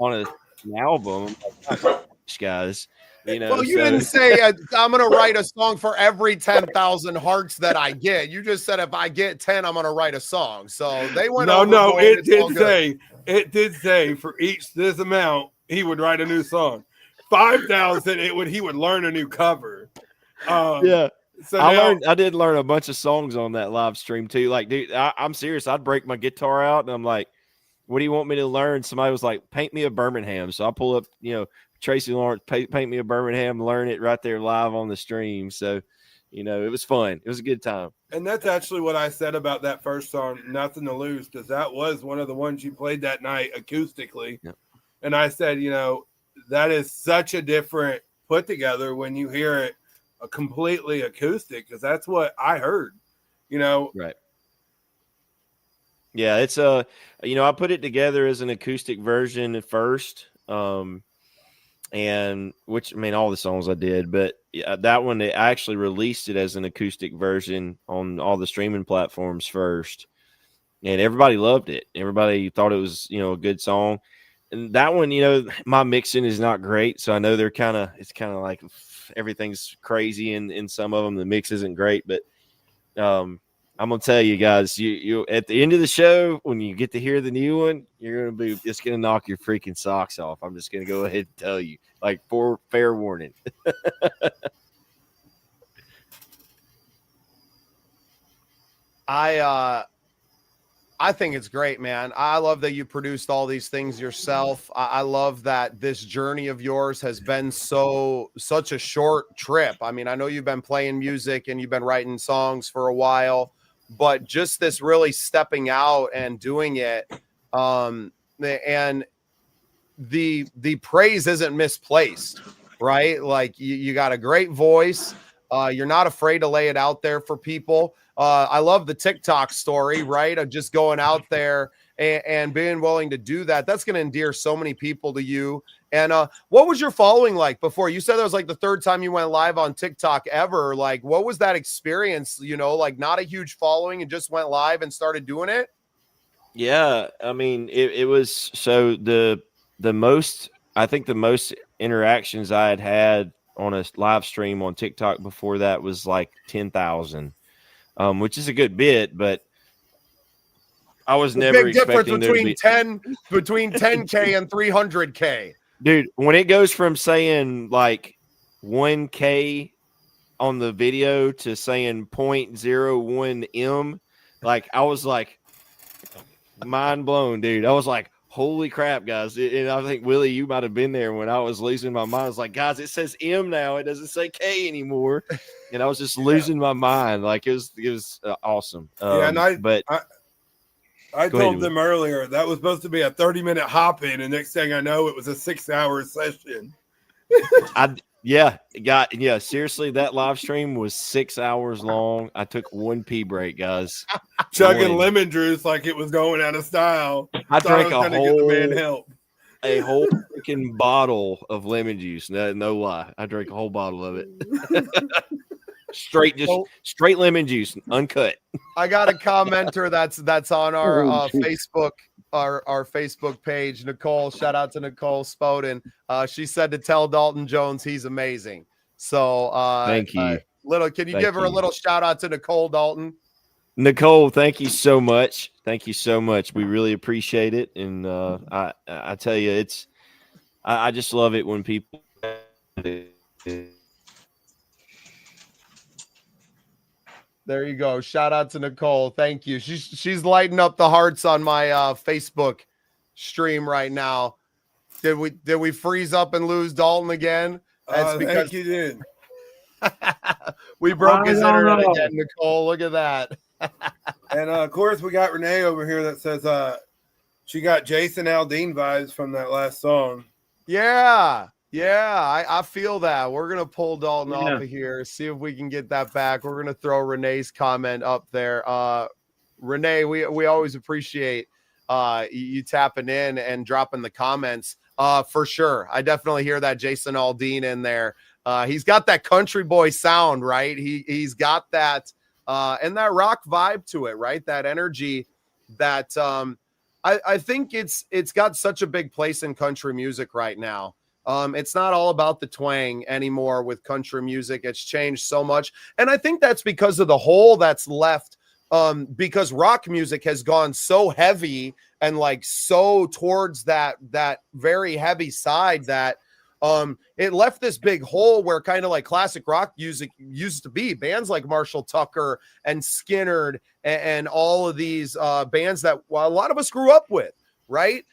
[SPEAKER 3] album. I'm like, gosh, guys, You know,
[SPEAKER 2] Well, you didn't say I'm going to write a song for every 10,000 hearts that I get. You just said if I get 10, I'm going to write a song. So they went
[SPEAKER 1] No,
[SPEAKER 2] overboard.
[SPEAKER 1] it did say for each this amount he would write a new song. 5,000 he would learn a new cover.
[SPEAKER 3] Yeah.
[SPEAKER 1] So
[SPEAKER 3] I did learn a bunch of songs on that live stream too. Like, dude, I'm serious. I'd break my guitar out and I'm like, what do you want me to learn? Somebody was like, paint me a Birmingham. So I pull up, Tracy Lawrence, paint me a Birmingham, learn it right there live on the stream. So, it was fun. It was a good time.
[SPEAKER 1] And that's actually what I said about that first song, Nothing to Lose, because that was one of the ones you played that night acoustically.
[SPEAKER 3] Yep.
[SPEAKER 1] And I said, that is such a different put together when you hear it a completely acoustic, because that's what I heard,
[SPEAKER 3] Right. Yeah, it's I put it together as an acoustic version at first. And which, all the songs I did, but that one, I actually released it as an acoustic version on all the streaming platforms first. And everybody loved it. Everybody thought it was, a good song. And that one, my mixing is not great. So I know it's kind of like everything's crazy in some of them. The mix isn't great, but I'm gonna tell you guys, you at the end of the show, when you get to hear the new one, it's gonna knock your freaking socks off. I'm just gonna go ahead and tell you, like, for fair warning.
[SPEAKER 2] I think it's great, man. I love that you produced all these things yourself. I love that this journey of yours has been such a short trip. I know you've been playing music and you've been writing songs for a while, but just this really stepping out and doing it, and the praise isn't misplaced, right? Like you got a great voice. You're not afraid to lay it out there for people. I love the TikTok story, right? Of just going out there and being willing to do that. That's going to endear so many people to you. And what was your following like before? You said that was like the third time you went live on TikTok ever. Like, what was that experience? Like not a huge following and just went live and started doing it?
[SPEAKER 3] Yeah. It was so the most, I think the most interactions I had on a live stream on TikTok before that was like 10,000. Which is a good bit, but I was never
[SPEAKER 2] big
[SPEAKER 3] expecting
[SPEAKER 2] difference between 10K and 300K.
[SPEAKER 3] Dude, when it goes from saying like 1K on the video to saying 0.01 M, like I was like mind blown, dude. I was like, holy crap, guys. And I think, Willie, you might have been there when I was losing my mind. I was like, guys, it says M now. It doesn't say K anymore. And I was just losing my mind. Like, it was awesome.
[SPEAKER 1] And I told them earlier that was supposed to be a 30-minute hop in, and next thing I know, it was a 6-hour session.
[SPEAKER 3] Seriously, that live stream was 6 hours long. I took one pee break, guys.
[SPEAKER 1] Chugging lemon juice like it was going out of style.
[SPEAKER 3] I drank a whole freaking bottle of lemon juice. No lie. I drank a whole bottle of it. Straight lemon juice, uncut.
[SPEAKER 2] I got a commenter that's on our Facebook, our Facebook page. Nicole, shout out to Nicole Spoden. She said to tell Dalton Jones he's amazing. So
[SPEAKER 3] thank you.
[SPEAKER 2] Can you give her a little shout out to Nicole Dalton?
[SPEAKER 3] Nicole, thank you so much. Thank you so much. We really appreciate it. And I tell you, I just love it when people.
[SPEAKER 2] There you go. Shout out to Nicole. Thank you. She's lighting up the hearts on my Facebook stream right now. Did we freeze up and lose Dalton again? That's because
[SPEAKER 1] you did.
[SPEAKER 2] We broke his internet again, Nicole. Look at that.
[SPEAKER 1] And of course, we got Renee over here that says she got Jason Aldean vibes from that last song.
[SPEAKER 2] Yeah. I feel that. We're gonna pull Dalton off of here, see if we can get that back. We're gonna throw Renee's comment up there. Renee, we always appreciate you tapping in and dropping the comments. For sure. I definitely hear that Jason Aldean in there. He's got that country boy sound, right? He's got that and that rock vibe to it, right? That energy that I think it's got such a big place in country music right now. It's not all about the twang anymore with country music. It's changed so much. And I think that's because of the hole that's left, because rock music has gone so heavy and like so towards that very heavy side that it left this big hole where kind of like classic rock music used to be. Bands like Marshall Tucker and Skynyrd and all of these bands that a lot of us grew up with. Right?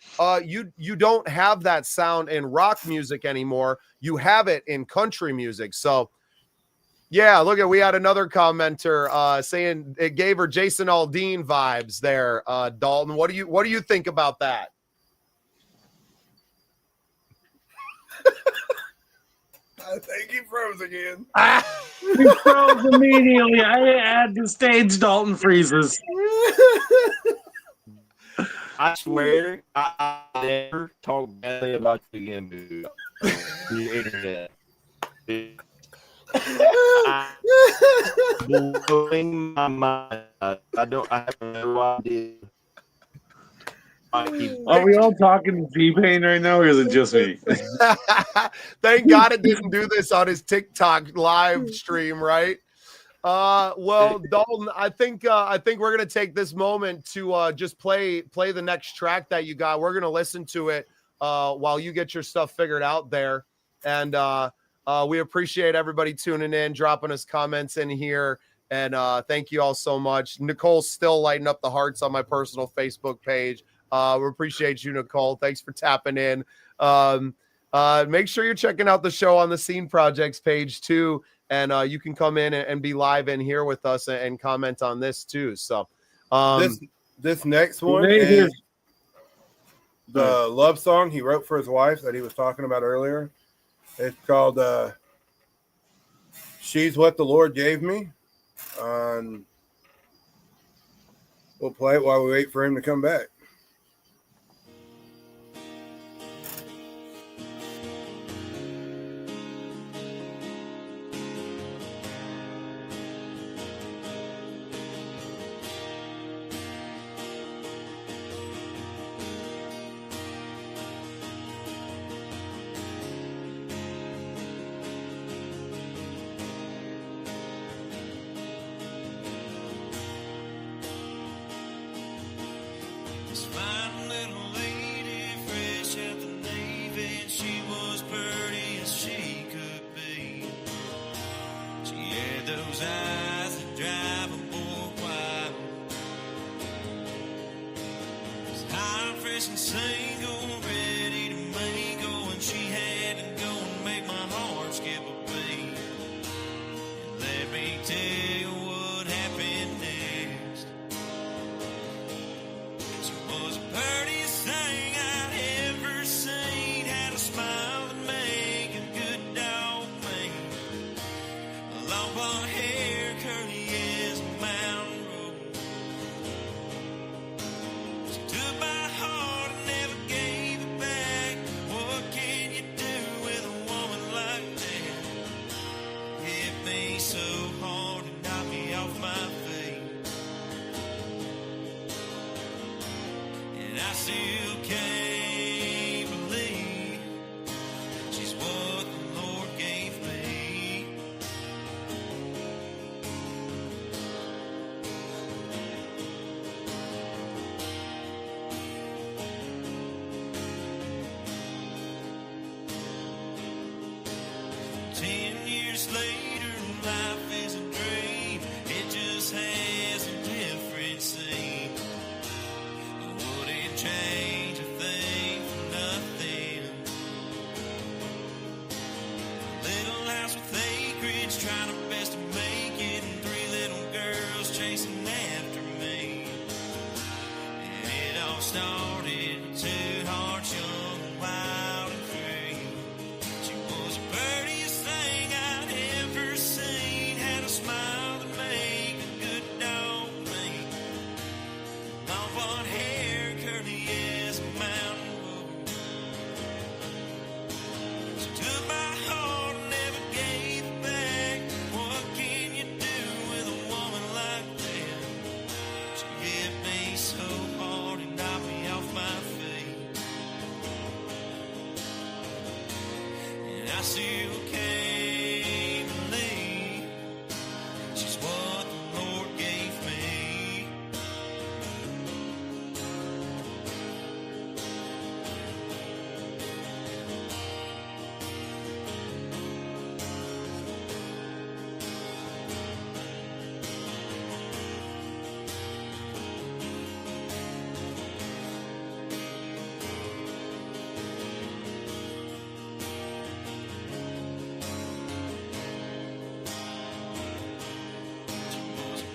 [SPEAKER 2] You don't have that sound in rock music anymore. You have it in country music. So yeah, look we had another commenter saying it gave her Jason Aldean vibes there. Dalton, what do you think about that?
[SPEAKER 1] I think he froze again.
[SPEAKER 4] He froze immediately. I add the stage. Dalton freezes.
[SPEAKER 3] I swear, I never talk badly about you again, dude. The internet. Blowing my mind. I have no idea.
[SPEAKER 4] Are we all talking T-Pain right now, or is it just me?
[SPEAKER 2] Thank God it didn't do this on his TikTok live stream, right? Well, Dalton, I think we're gonna take this moment to just play the next track that you got. We're gonna listen to it while you get your stuff figured out there, and we appreciate everybody tuning in, dropping us comments in here, and thank you all so much. Nicole's still lighting up the hearts on my personal Facebook page. We appreciate you, Nicole. Thanks for tapping in. Make sure you're checking out the show on the Scene Projects page too. And you can come in and be live in here with us and comment on this too. So
[SPEAKER 1] this next one is the love song he wrote for his wife that he was talking about earlier. It's called She's What the Lord Gave Me. We'll play it while we wait for him to come back.
[SPEAKER 7] This fine little lady, fresh out the Navy, and she was pretty as she could be. She had those eyes that drive a boy wild. Was high, fresh and single, ready to mingle, and she had to go and make my heart skip a beat. And let me tell you what happened next. She was the prettiest thing I'd ever seen. Had a smile that make a good dog mean. Long blonde hair, curly as a mountain road. She took my heart and never gave it back. What can you do with a woman like that? Hit me so hard and knocked me off my feet. And I still can't believe she's what the Lord gave me. Ten years later, life is a dream. It just has a different scene. I wouldn't change a thing for nothing. Little house with acreage, trying our best to make it, and three little girls chasing after me. And it all started with two hearts, young and wild and free. She was the prettiest thing I'd ever seen. Had a smile still can't believe she's what the Lord gave me.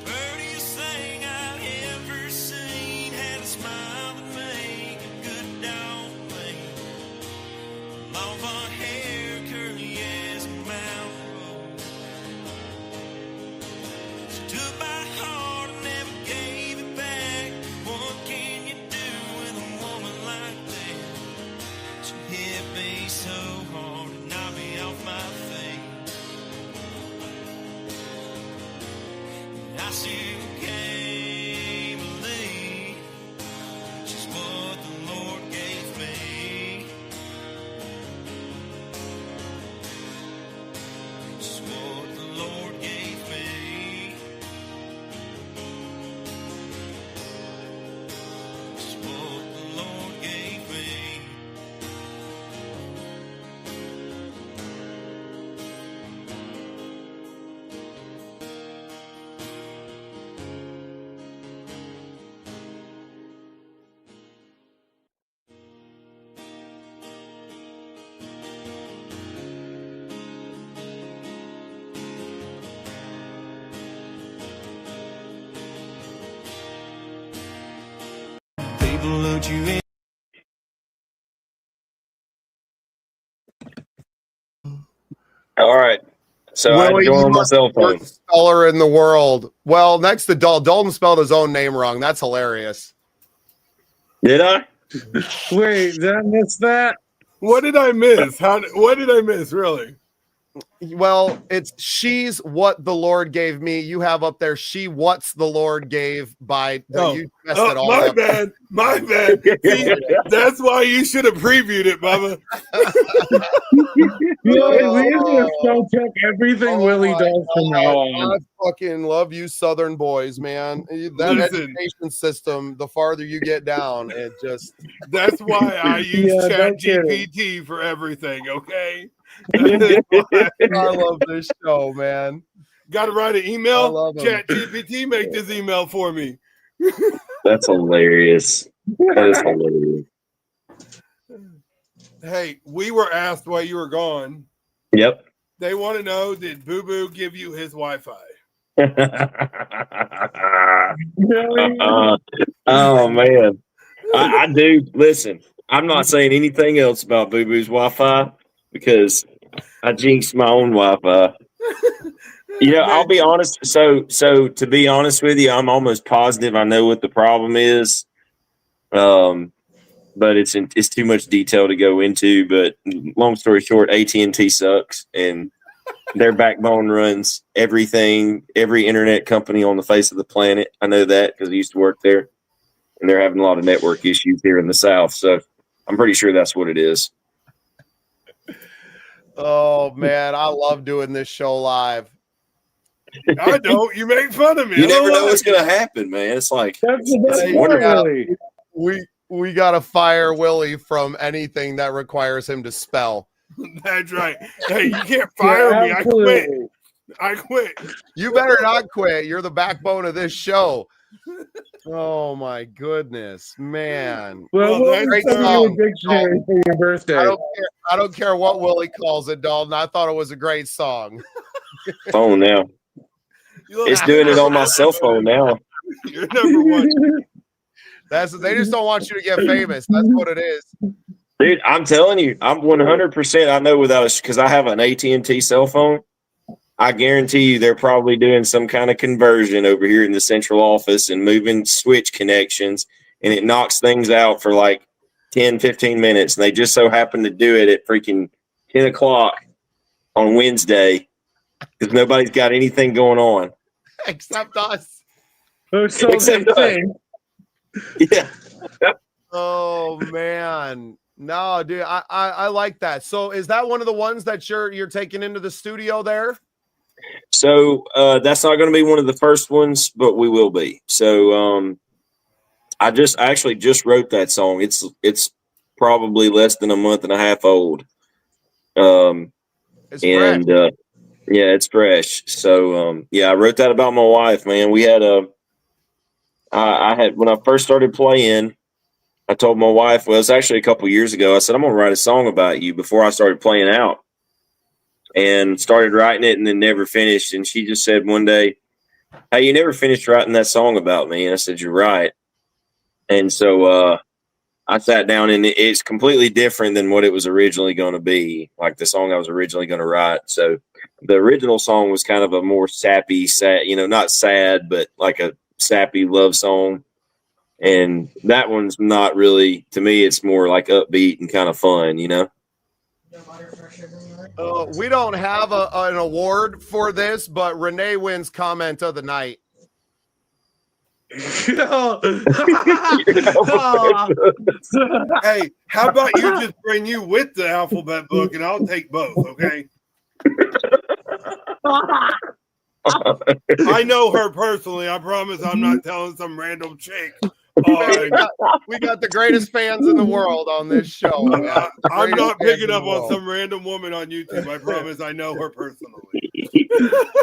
[SPEAKER 7] Prettiest thing I've ever seen, had a smile that made a good dog blink. Long blonde hair, curly as a mountain road. She took my heart and never gave it back. What can you do with a woman like that? She hit me so hard and knocked me off my feet. I still can't believe she's what the Lord gave me. She's what the Lord gave me. She's what the Lord gave me. People look you in.
[SPEAKER 9] All right. So
[SPEAKER 2] Willie,
[SPEAKER 9] I joined
[SPEAKER 2] you
[SPEAKER 9] on my
[SPEAKER 2] are
[SPEAKER 9] cell
[SPEAKER 2] the
[SPEAKER 9] phone.
[SPEAKER 2] worst speller in the world. Well, next to Dalton. Dalton spelled his own name wrong. That's hilarious.
[SPEAKER 9] Did I?
[SPEAKER 1] Wait, did I miss that? What did I miss? What did I miss, really?
[SPEAKER 2] Well, it's she's what the Lord gave me. You have up there she what's the Lord gave by you messed it all
[SPEAKER 1] my
[SPEAKER 2] up.
[SPEAKER 1] bad. My bad. See, that's why you should have previewed it, Bubba. We're gonna spell check everything Willie does from now on.
[SPEAKER 2] I fucking love you Southern boys, man. That
[SPEAKER 1] Listen.
[SPEAKER 2] education system, the farther you get down, it just
[SPEAKER 1] That's why I use
[SPEAKER 10] Yeah,
[SPEAKER 1] Chat
[SPEAKER 10] no kidding.
[SPEAKER 1] GPT for everything, okay?
[SPEAKER 2] I love this show, man.
[SPEAKER 1] Got to write an
[SPEAKER 2] I
[SPEAKER 1] email?
[SPEAKER 2] love 'em.
[SPEAKER 1] Chat GPT, make this email for me.
[SPEAKER 9] That's hilarious. That is hilarious.
[SPEAKER 1] Hey, we were asked while you were gone.
[SPEAKER 9] Yep.
[SPEAKER 1] They want to know, did Boo Boo give you his Wi-Fi?
[SPEAKER 9] Oh man, I do. Listen, I'm not saying anything else about Boo Boo's Wi-Fi because I jinxed my own Wi-Fi. You know, I'll be honest. So to be honest with you, I'm almost positive I know what the problem is. But it's too much detail to go into. But long story short, AT&T sucks, and their backbone runs everything, every internet company on the face of the planet. I know that because I used to work there, and they're having a lot of network issues here in the South. So I'm pretty sure that's what it is.
[SPEAKER 2] Oh man, I love doing this show live.
[SPEAKER 1] I don't. You make fun of me.
[SPEAKER 9] You
[SPEAKER 1] I
[SPEAKER 9] never
[SPEAKER 1] don't
[SPEAKER 9] know
[SPEAKER 1] like
[SPEAKER 9] what's
[SPEAKER 1] it.
[SPEAKER 9] going to happen, man. It's like
[SPEAKER 10] That's the best
[SPEAKER 9] it's
[SPEAKER 10] part,
[SPEAKER 9] wonderful.
[SPEAKER 10] really.
[SPEAKER 2] We gotta fire Willie from anything that requires him to spell.
[SPEAKER 1] That's right. Hey, you can't fire me. I quit. I quit.
[SPEAKER 2] You better not quit. You're the backbone of this show. Oh my goodness, man!
[SPEAKER 10] Well,
[SPEAKER 1] Well,
[SPEAKER 10] we'll
[SPEAKER 2] great
[SPEAKER 10] send you a
[SPEAKER 2] song.
[SPEAKER 10] dictionary for your birthday.
[SPEAKER 2] I don't care what Willie calls it, Dalton. I thought it was a great song.
[SPEAKER 9] Phone now. It's doing it on my cell phone now.
[SPEAKER 1] You're number one.
[SPEAKER 2] They just don't want you to get famous. That's what it is.
[SPEAKER 9] Dude, I'm telling you, I'm 100%. I know without because I have an AT&T cell phone. I guarantee you they're probably doing some kind of conversion over here in the central office and moving switch connections, and it knocks things out for like 10, 15 minutes. And they just so happen to do it at freaking 10 o'clock on Wednesday because nobody's got anything going on.
[SPEAKER 2] Except us.
[SPEAKER 9] Except us. Yeah.
[SPEAKER 2] Oh man. No, dude, I like that. So is that one of the ones that you're taking into the studio there?
[SPEAKER 9] So that's not going to be one of the first ones, but we will be. So I actually just wrote that song. It's probably less than a month and a half old.
[SPEAKER 2] It's fresh.
[SPEAKER 9] Yeah, it's fresh. So I wrote that about my wife, man. We had I had when I first started playing, I told my wife, well, it was actually a couple years ago. I said, I'm going to write a song about you before I started playing out, and started writing it and then never finished. And she just said one day, hey, you never finished writing that song about me. And I said, you're right. And so I sat down, and it's completely different than what it was originally going to be, like the song I was originally going to write. So the original song was kind of a more sappy, sad, not sad, but like a sappy love song. And that one's not really, to me, it's more like upbeat and kind of fun,
[SPEAKER 2] We don't have an award for this, but Renee wins comment of the night.
[SPEAKER 10] Hey, how about you just bring you with the alphabet book and I'll take both, okay? I know her personally. I promise I'm not telling some random chick.
[SPEAKER 2] We got the greatest fans in the world on this show.
[SPEAKER 10] I'm not picking up on some random woman on YouTube. I promise I know her personally.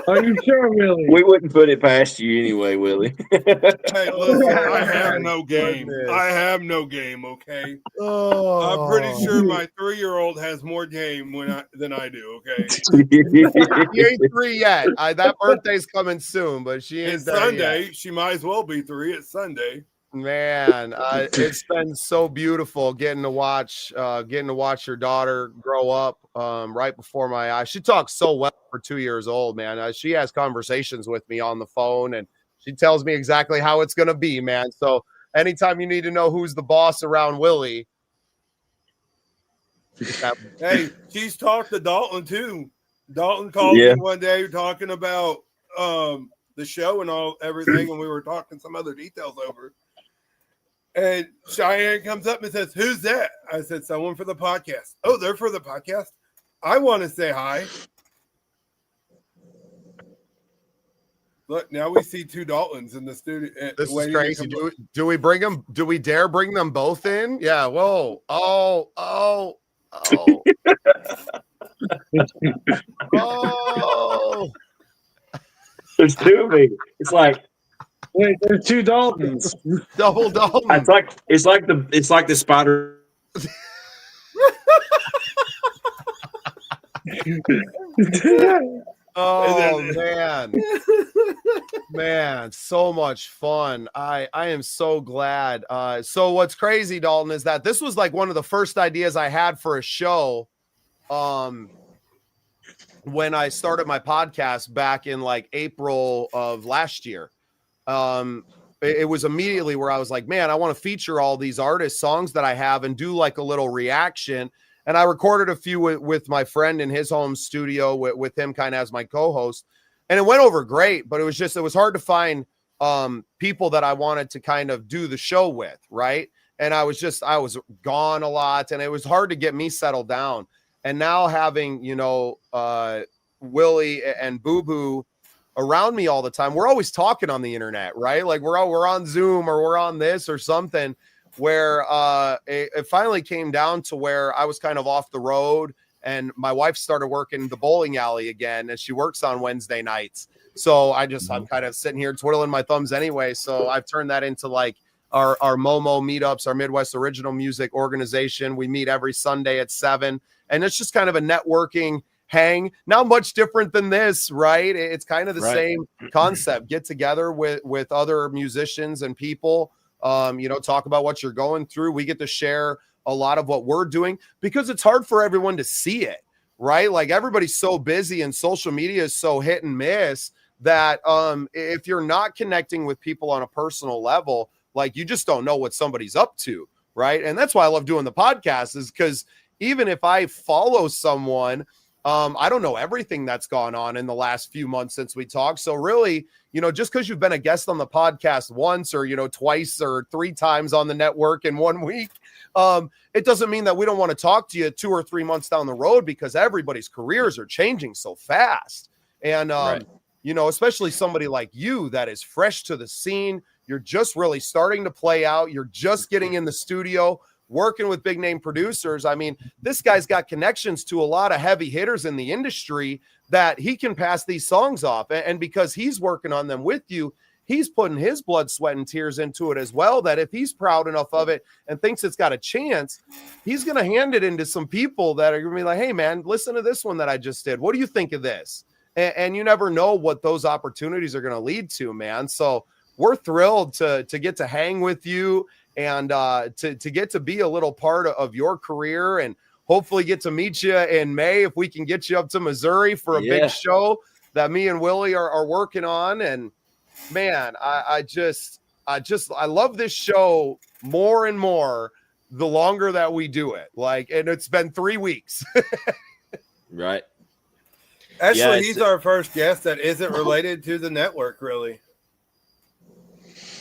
[SPEAKER 11] Are you sure, Willie?
[SPEAKER 9] We wouldn't put it past you anyway, Willie.
[SPEAKER 10] Hey, listen, I have no game. I have no game, okay? I'm pretty sure my 3-year-old has more game than I do, okay?
[SPEAKER 2] She ain't 3 yet. That birthday's coming soon, but she ain't.
[SPEAKER 10] It's Sunday. She might as well be 3. It's Sunday.
[SPEAKER 2] Man, it's been so beautiful getting to watch your daughter grow up right before my eyes. She talks so well for 2 years old, man. She has conversations with me on the phone, and she tells me exactly how it's going to be, man. So anytime you need to know who's the boss around Willie.
[SPEAKER 10] Hey, she's talked to Dalton too. Dalton called me one day talking about the show and everything, and we were talking some other details over. And Cheyenne comes up and says, who's that? I said, someone for the podcast. Oh, they're for the podcast? I want to say hi. Look, now we see 2 Daltons in the studio.
[SPEAKER 2] This is crazy. Do we bring them? Do we dare bring them both in? Yeah. Whoa. Oh. Oh.
[SPEAKER 9] There's 2 of me. It's like,
[SPEAKER 11] wait, there's 2 Daltons.
[SPEAKER 2] Double Dalton.
[SPEAKER 9] It's like the spider.
[SPEAKER 2] Oh man, so much fun. I am so glad. So what's crazy, Dalton, is that this was like one of the first ideas I had for a show when I started my podcast back in like April of last year. It was immediately where I was like, man, I want to feature all these artists' songs that I have and do like a little reaction. And I recorded a few with my friend in his home studio with him kind of as my co-host. And it went over great, but it was hard to find people that I wanted to kind of do the show with, right? And I was gone a lot, and it was hard to get me settled down. And now having, Willie and Boo Boo around me all the time, we're always talking on the internet, right? Like we're on Zoom or we're on this or something, where it finally came down to where I was kind of off the road, and my wife started working the bowling alley again, and she works on Wednesday nights. So I'm kind of sitting here twiddling my thumbs anyway. So I've turned that into like our Momo meetups, our Midwest Original Music organization. We meet every Sunday at 7, and it's just kind of a networking hang. Not much different than this, right? It's kind of the same concept. Get together with other musicians and people. Talk about what you're going through. We get to share a lot of what we're doing because it's hard for everyone to see it, right? Like everybody's so busy and social media is so hit and miss that if you're not connecting with people on a personal level, like you just don't know what somebody's up to, right? And that's why I love doing the podcast, is because even if I follow someone, I don't know everything that's gone on in the last few months since we talked. So really, just because you've been a guest on the podcast once or, twice or 3 times on the network in 1 week, it doesn't mean that we don't want to talk to you 2 or 3 months down the road, because everybody's careers are changing so fast. And, especially somebody like you that is fresh to the scene, you're just really starting to play out. You're just getting in the studio, working with big name producers. I mean, this guy's got connections to a lot of heavy hitters in the industry that he can pass these songs off. And because he's working on them with you, he's putting his blood, sweat, and tears into it as well, that if he's proud enough of it and thinks it's got a chance, he's going to hand it into some people that are going to be like, hey man, listen to this one that I just did. What do you think of this? And you never know what those opportunities are going to lead to, man. So we're thrilled to get to hang with you and to get to be a little part of your career, and hopefully get to meet you in May if we can get you up to Missouri for a big show that me and Willie are working on. And man, I love this show more and more the longer that we do it. And it's been 3 weeks.
[SPEAKER 3] Right.
[SPEAKER 10] Actually, he's our first guest that isn't related to the network, really.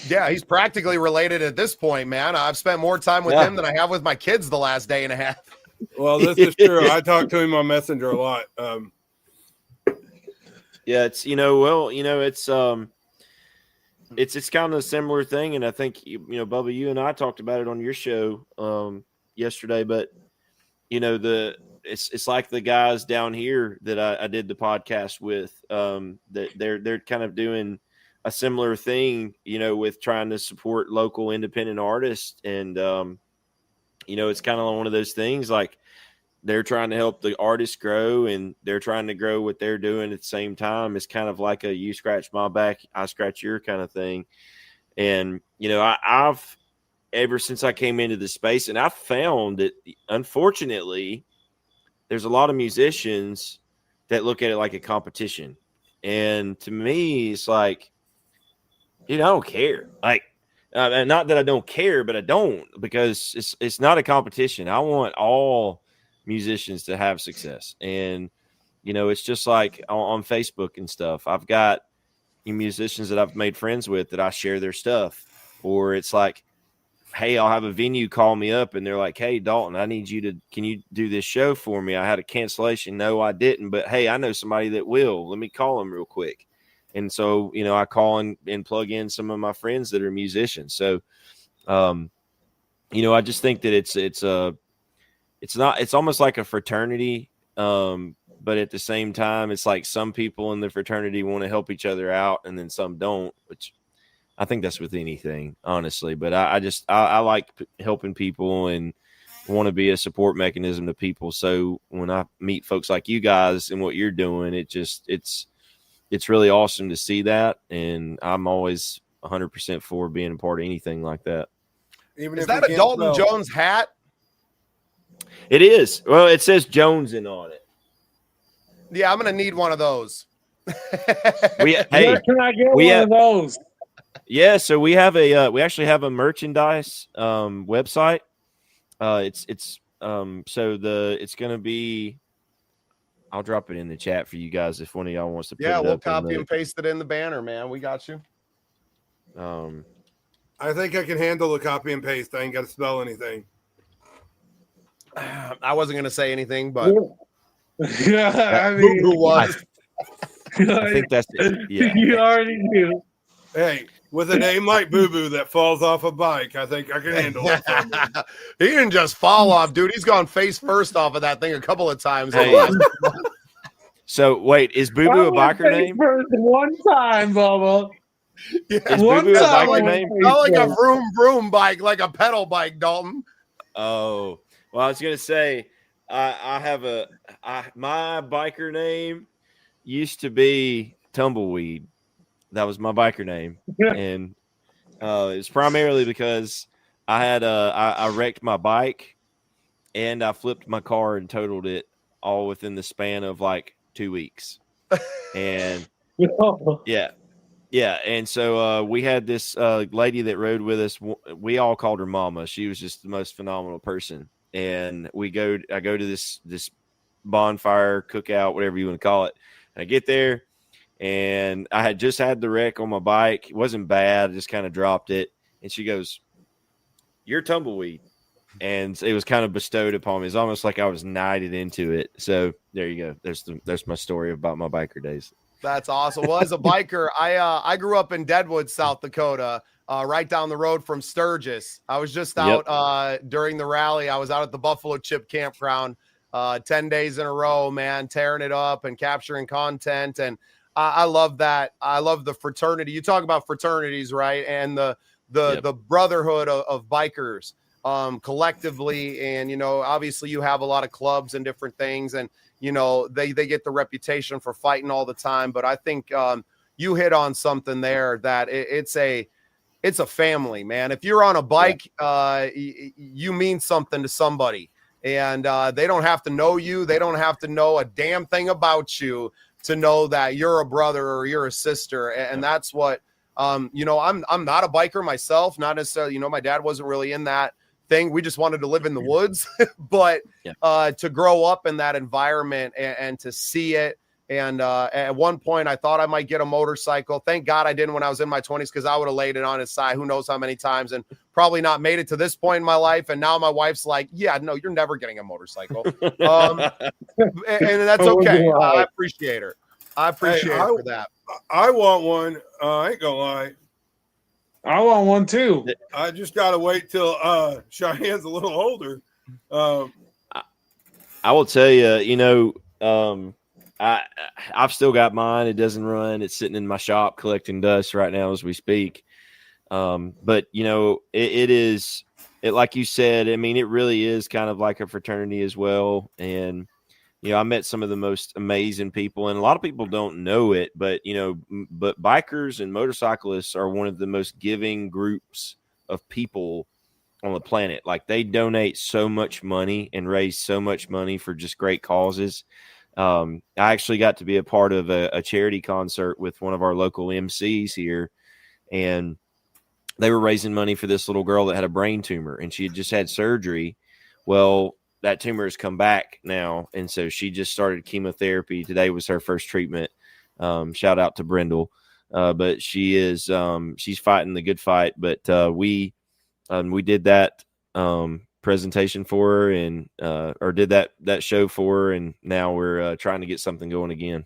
[SPEAKER 2] Yeah, he's practically related at this point, man. I've spent more time with him than I have with my kids the last day and a half.
[SPEAKER 10] Well, this is true. I talk to him on Messenger a lot.
[SPEAKER 3] Yeah, it's it's kind of a similar thing, and I think Bubba, you and I talked about it on your show yesterday. But it's like the guys down here that I did the podcast with, that they're kind of doing a similar thing, with trying to support local independent artists. And, it's kind of one of those things, like they're trying to help the artists grow, and they're trying to grow what they're doing at the same time. It's kind of like a you scratch my back, I scratch your kind of thing. And, I've ever since I came into the space, and I found that unfortunately there's a lot of musicians that look at it like a competition. And to me, it's like, I don't care. Not that I don't care, but I don't, because it's not a competition. I want all musicians to have success. And, it's just like on Facebook and stuff. I've got musicians that I've made friends with that I share their stuff. Or it's like, hey, I'll have a venue call me up and they're like, hey, Dalton, can you do this show for me? I had a cancellation. No, I didn't. But hey, I know somebody that will. Let me call them real quick. And so, I call and plug in some of my friends that are musicians. So, I just think that it's almost like a fraternity. But at the same time, it's like some people in the fraternity want to help each other out, and then some don't, which I think that's with anything, honestly. But I like helping people and want to be a support mechanism to people. So when I meet folks like you guys and what you're doing, it's really awesome to see that. And I'm always 100% for being a part of anything like that.
[SPEAKER 2] Is that a Dalton Jones hat?
[SPEAKER 3] It is. Well, it says Jones on it.
[SPEAKER 2] Yeah, I'm going to need one of those.
[SPEAKER 11] Where can I get one of those?
[SPEAKER 3] Yeah, so we actually have a merchandise website. It's going to be. I'll drop it in the chat for you guys if one of y'all wants to put it up.
[SPEAKER 2] We'll copy and paste it in the banner, man. We got you.
[SPEAKER 10] I think I can handle the copy and paste. I ain't got to spell anything.
[SPEAKER 2] I wasn't going to say anything, but
[SPEAKER 11] yeah, I mean,
[SPEAKER 2] who was?
[SPEAKER 3] I think that's it. Yeah.
[SPEAKER 11] You already knew.
[SPEAKER 10] Hey, with a name like Boo Boo that falls off a bike, I think I can handle it.
[SPEAKER 2] He didn't just fall off, dude. He's gone face first off of that thing a couple of times.
[SPEAKER 3] Hey. So wait, is Boo Boo a biker name?
[SPEAKER 11] First one time, Bubba.
[SPEAKER 2] Yeah.
[SPEAKER 3] Is Boo Boo a biker name?
[SPEAKER 2] Not like a vroom bike, like a pedal bike, Dalton.
[SPEAKER 3] Oh, well, I was gonna say, I have my biker name used to be Tumbleweed. That was my biker name, and it's primarily because I wrecked my bike, and I flipped my car and totaled it all within the span of like 2 weeks. And yeah, and so we had this lady that rode with us. We all called her Mama. She was just the most phenomenal person. And I go to this bonfire, cookout, whatever you want to call it. And I get there, and I had just had the wreck on my bike. It wasn't bad. I just kind of dropped it. And she goes, "You're tumbleweed." And it was kind of bestowed upon me. It's almost like I was knighted into it. So there you go. There's my story about my biker days.
[SPEAKER 2] That's awesome. Well, as a biker, I grew up in Deadwood, South Dakota, right down the road from Sturgis. I was just out during the rally. I was out at the Buffalo Chip Campground 10 days in a row, man, tearing it up and capturing content. And I love that. I love the fraternity. You talk about fraternities, right? And the brotherhood of bikers collectively. And, you know, obviously you have a lot of clubs and different things, and, you know, they get the reputation for fighting all the time. But I think you hit on something there that it's a family, man. If you're on a bike, you mean something to somebody, and they don't have to know you. They don't have to know a damn thing about you to know that you're a brother or you're a sister. And that's what, you know, I'm not a biker myself, not necessarily, you know, my dad wasn't really in that thing. We just wanted to live in the woods, but to grow up in that environment and to see it. And at one point I thought I might get a motorcycle. Thank God I didn't when I was in my 20s, because I would have laid it on his side who knows how many times and probably not made it to this point in my life. And now my wife's like, yeah, no, you're never getting a motorcycle. And that's okay. I appreciate her. I appreciate her for that.
[SPEAKER 10] I want one. I ain't gonna lie.
[SPEAKER 11] I want one too.
[SPEAKER 10] I just gotta wait till Cheyenne's a little older.
[SPEAKER 3] I will tell you, you know, I've still got mine. It doesn't run. It's sitting in my shop collecting dust right now as we speak. But you know, it is like you said. I mean, it really is kind of like a fraternity as well. And you know, I met some of the most amazing people, and a lot of people don't know it, but you know, but bikers and motorcyclists are one of the most giving groups of people on the planet. Like, they donate so much money and raise so much money for just great causes. I actually got to be a part of a charity concert with one of our local MCs here, and they were raising money for this little girl that had a brain tumor, and she had just had surgery. Well, that tumor has come back now, and so she just started chemotherapy. Today was her first treatment. Shout out to Brindle. But she is she's fighting the good fight. But we did that presentation for her, and or did that show for her, and now we're trying to get something going again.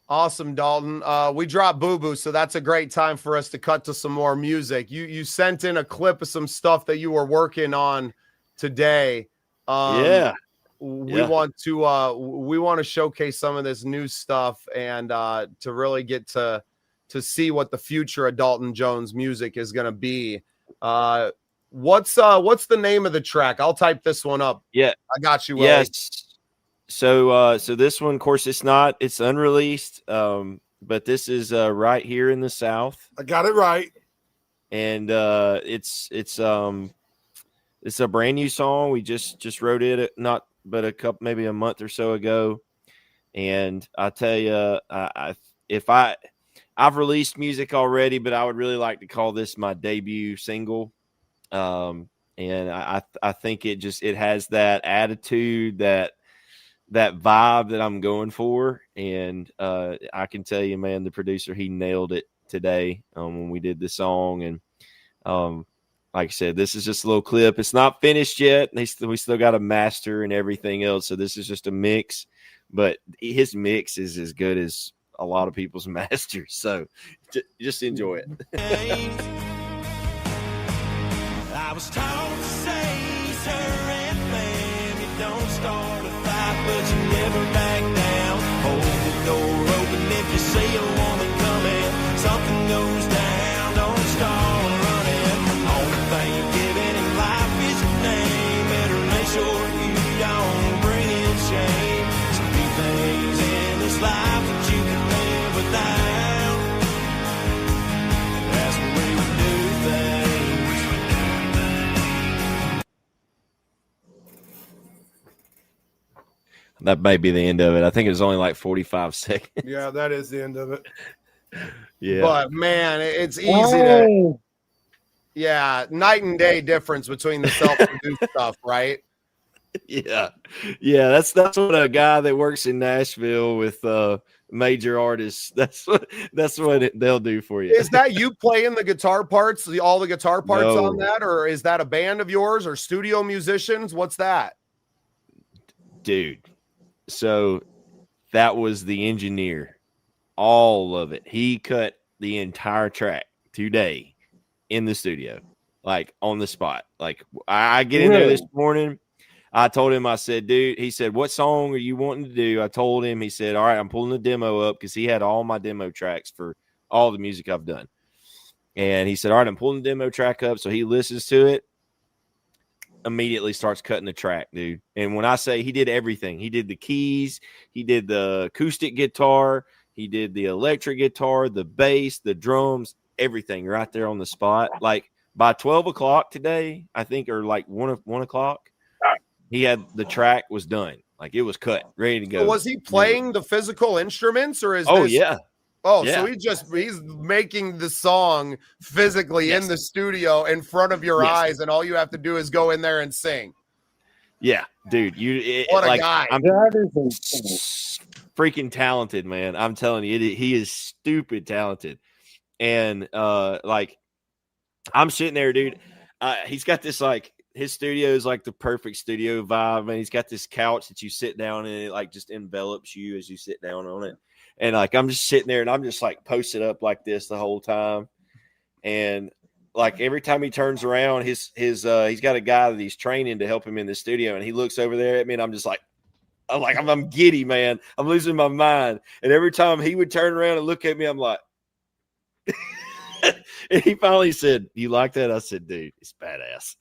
[SPEAKER 2] Awesome, Dalton. We dropped Boo Boo, so that's a great time for us to cut to some more music. You sent in a clip of some stuff that you were working on today. We want to showcase some of this new stuff, and to really get to see what the future of Dalton Jones music is going to be. What's the name of the track? I'll type this one up.
[SPEAKER 3] Yeah,
[SPEAKER 2] I got you, Willie.
[SPEAKER 3] Yes. So this one, of course, it's unreleased, but this is right here in the South.
[SPEAKER 10] I got it right.
[SPEAKER 3] And it's a brand new song. We just wrote it maybe a month or so ago. And I tell you, I've released music already, but I would really like to call this my debut single. And I think it has that attitude, that vibe that I'm going for. And I can tell you, man, the producer, he nailed it today when we did the song. And like I said, this is just a little clip. It's not finished yet. We still got a master and everything else. So this is just a mix, but his mix is as good as a lot of people's masters. So just enjoy it.
[SPEAKER 7] I was taught to say, sir and ma'am, you don't start a fight, but you never back down. Hold the door open if you see a woman coming. Something goes down, don't start running. Only thing you're giving in life is your name. Better make sure you don't bring in shame. Some few things in this life that you can live without. That's the way we do things.
[SPEAKER 3] That may be the end of it. I think it was only like 45 seconds.
[SPEAKER 10] Yeah, that is the end of it.
[SPEAKER 3] Yeah.
[SPEAKER 2] But man, it's easy to, night and day difference between the self-produced stuff, right?
[SPEAKER 3] Yeah. That's what a guy that works in Nashville with major artists. That's what they'll do for you.
[SPEAKER 2] Is that you playing the guitar parts, all the guitar parts
[SPEAKER 3] No.
[SPEAKER 2] on that, or is that a band of yours or studio musicians? What's that?
[SPEAKER 3] Dude. So that was the engineer. All of it. He cut the entire track today in the studio, like on the spot. Like I get in there this morning. I told him, I said, dude, he said, what song are you wanting to do? I told him, he said, all right, I'm pulling the demo up because he had all my demo tracks for all the music I've done. And he said, all right, I'm pulling the demo track up. So he listens to it, immediately starts cutting the track, dude. And when I say he did everything, he did the keys, he did the acoustic guitar, he did the electric guitar, the bass, the drums, everything right there on the spot. Like by 12 o'clock today, I think, or like 1 o'clock, he had the track was done. Like it was cut, ready to go.
[SPEAKER 2] So was he playing the physical instruments, or is
[SPEAKER 3] this? Yeah.
[SPEAKER 2] Oh, yeah. So he's making the song physically in the studio in front of your eyes, and all you have to do is go in there and sing.
[SPEAKER 3] Yeah, dude.
[SPEAKER 2] What a guy.
[SPEAKER 3] I'm freaking talented, man. I'm telling you, he is stupid talented. And like I'm sitting there, dude. He's got this like his studio is like the perfect studio vibe, and he's got this couch that you sit down and it like just envelops you as you sit down on it. And like I'm just sitting there and I'm just like posted up like this the whole time. And like every time he turns around, he's got a guy that he's training to help him in the studio, and he looks over there at me, and I'm just like I'm giddy, man. I'm losing my mind. And every time he would turn around and look at me, I'm like. And he finally said, "You like that?" I said, "Dude, it's badass."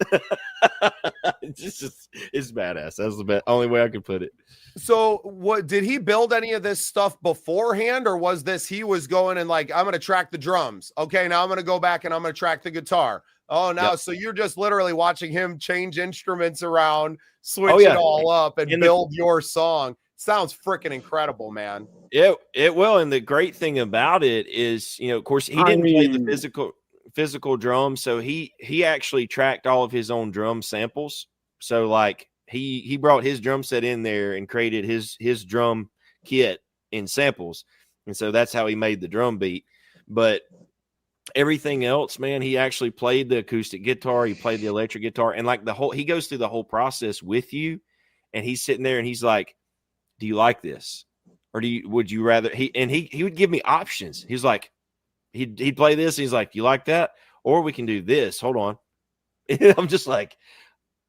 [SPEAKER 3] It's badass. That's the only way I could put it.
[SPEAKER 2] So, what did he build any of this stuff beforehand, or was this he was going and like, I'm going to track the drums? Okay, now I'm going to go back and I'm going to track the guitar. Oh, now so you're just literally watching him change instruments around, switch it all up, and build your song. Sounds freaking incredible, man.
[SPEAKER 3] It will. And the great thing about it is, you know, of course, he didn't play the physical drum. So he actually tracked all of his own drum samples. So like he brought his drum set in there and created his drum kit in samples. And so that's how he made the drum beat. But everything else, man, he actually played the acoustic guitar. He played the electric guitar, and like he goes through the whole process with you, and he's sitting there and he's like, do you like this? Or would you rather he would give me options. He's like, he'd play this. And he's like, you like that? Or we can do this. Hold on. And I'm just like,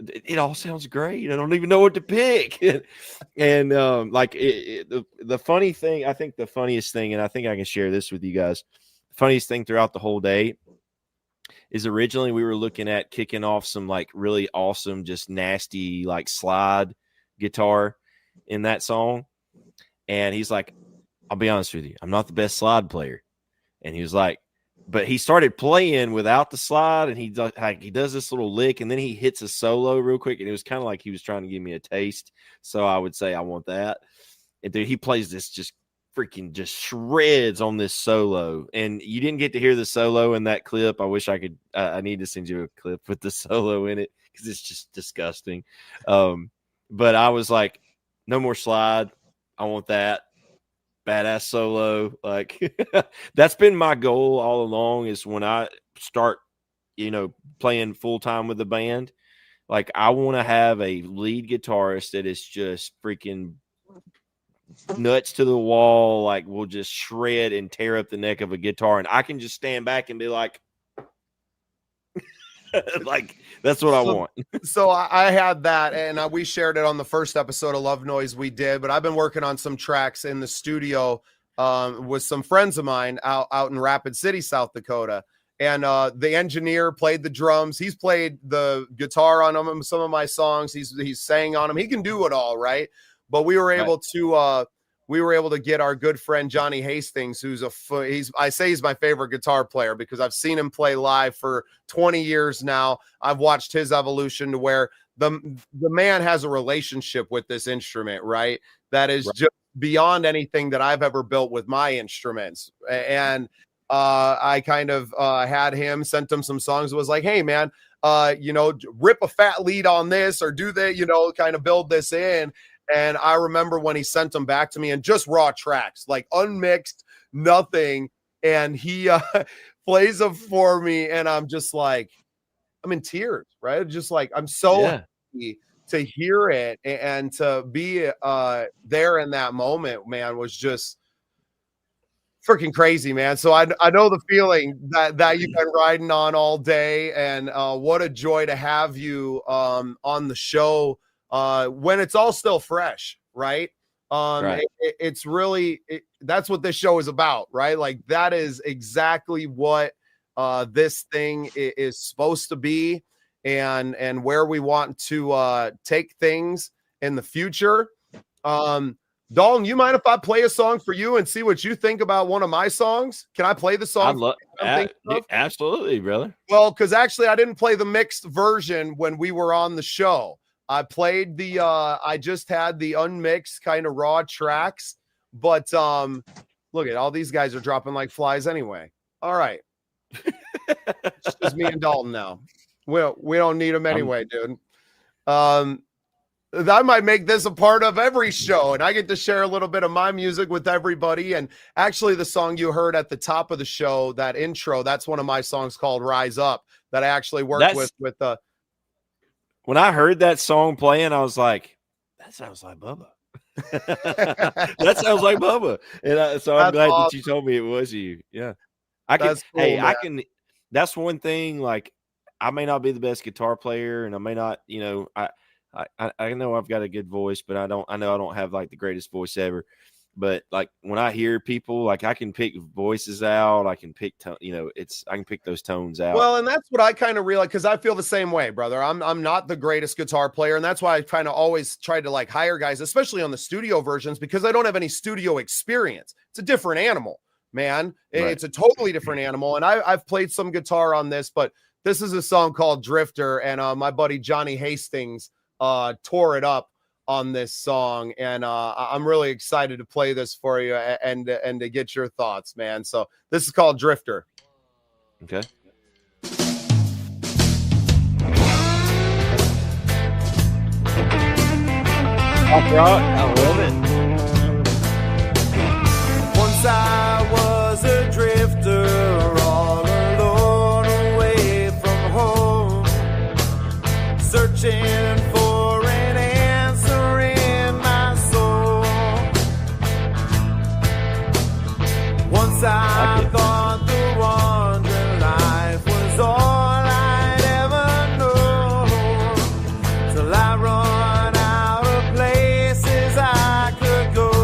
[SPEAKER 3] it all sounds great. I don't even know what to pick. And the funny thing, I think the funniest thing, and I think I can share this with you guys. The funniest thing throughout the whole day is originally we were looking at kicking off some like really awesome, just nasty, like slide guitar in that song. And he's like, I'll be honest with you, I'm not the best slide player. And he was like, but he started playing without the slide, and he does this little lick, and then he hits a solo real quick, and it was kind of like he was trying to give me a taste. So I would say I want that. And dude, he plays this just freaking just shreds on this solo, and you didn't get to hear the solo in that clip. I wish I could. I need to send you a clip with the solo in it because it's just disgusting. But I was like, no more slide. I want that badass solo. Like that's been my goal all along, is when I start, you know, playing full time with the band, like I want to have a lead guitarist that is just freaking nuts to the wall, like will just shred and tear up the neck of a guitar, and I can just stand back and be like like that's what I want.
[SPEAKER 2] So I had that, and we shared it on the first episode of Love Noise we did, but I've been working on some tracks in the studio with some friends of mine out in Rapid City, South Dakota. And the engineer played the drums. He's played the guitar on some of my songs. He's sang on them. He can do it all, right? But we were able to get our good friend Johnny Hastings, who's he's my favorite guitar player because I've seen him play live for 20 years now. I've watched his evolution to where the man has a relationship with this instrument, right? That is just beyond anything that I've ever built with my instruments. And I kind of had him, sent him some songs. It was like, hey man, rip a fat lead on this or do that, kind of build this in. And I remember when he sent them back to me and just raw tracks, like unmixed, nothing. And he plays them for me. And I'm just like, I'm in tears, right? Just like, I'm so happy to hear it and to be there in that moment, man, was just freaking crazy, man. So I know the feeling that you've been riding on all day, and what a joy to have you on the show when it's all still fresh, right?
[SPEAKER 3] Right.
[SPEAKER 2] It's really that's what this show is about, right? Like that is exactly what this thing is supposed to be, and where we want to take things in the future. Dalton, you mind if I play a song for you and see what you think about one of my songs? Can I play the song?
[SPEAKER 3] Absolutely, brother.
[SPEAKER 2] Well, because actually I didn't play the mixed version when we were on the show. I played I just had the unmixed kind of raw tracks, but look at all these guys are dropping like flies anyway. All right. It's just me and Dalton now. We don't need them anyway, dude. I might make this a part of every show, and I get to share a little bit of my music with everybody. And actually, the song you heard at the top of the show, that intro, that's one of my songs called Rise Up that I actually worked with
[SPEAKER 3] when I heard that song playing, I was like, that sounds like Bubba. That sounds like Bubba. And so I'm glad that you told me it was you. Yeah. That's one thing. Like, I may not be the best guitar player, and I may not, I know I've got a good voice, but I know I don't have like the greatest voice ever. But like when I hear people, like I can pick voices out, I can pick I can pick those tones out.
[SPEAKER 2] Well, and that's what I kind of realize, because I feel the same way, brother. I'm not the greatest guitar player, and that's why I kind of always try to like hire guys, especially on the studio versions, because I don't have any studio experience. It's a different animal, man. Right. It's a totally different animal, and I've played some guitar on this, but this is a song called Drifter, and my buddy Johnny Hastings tore it up on this song, and I'm really excited to play this for you and to get your thoughts, man. So this is called Drifter.
[SPEAKER 3] Okay. I love it.
[SPEAKER 7] Once I was a drifter, all alone away from home, searching for an answer in my soul. Once I thought the wandering life was all I'd ever know, till I run out of places I could go.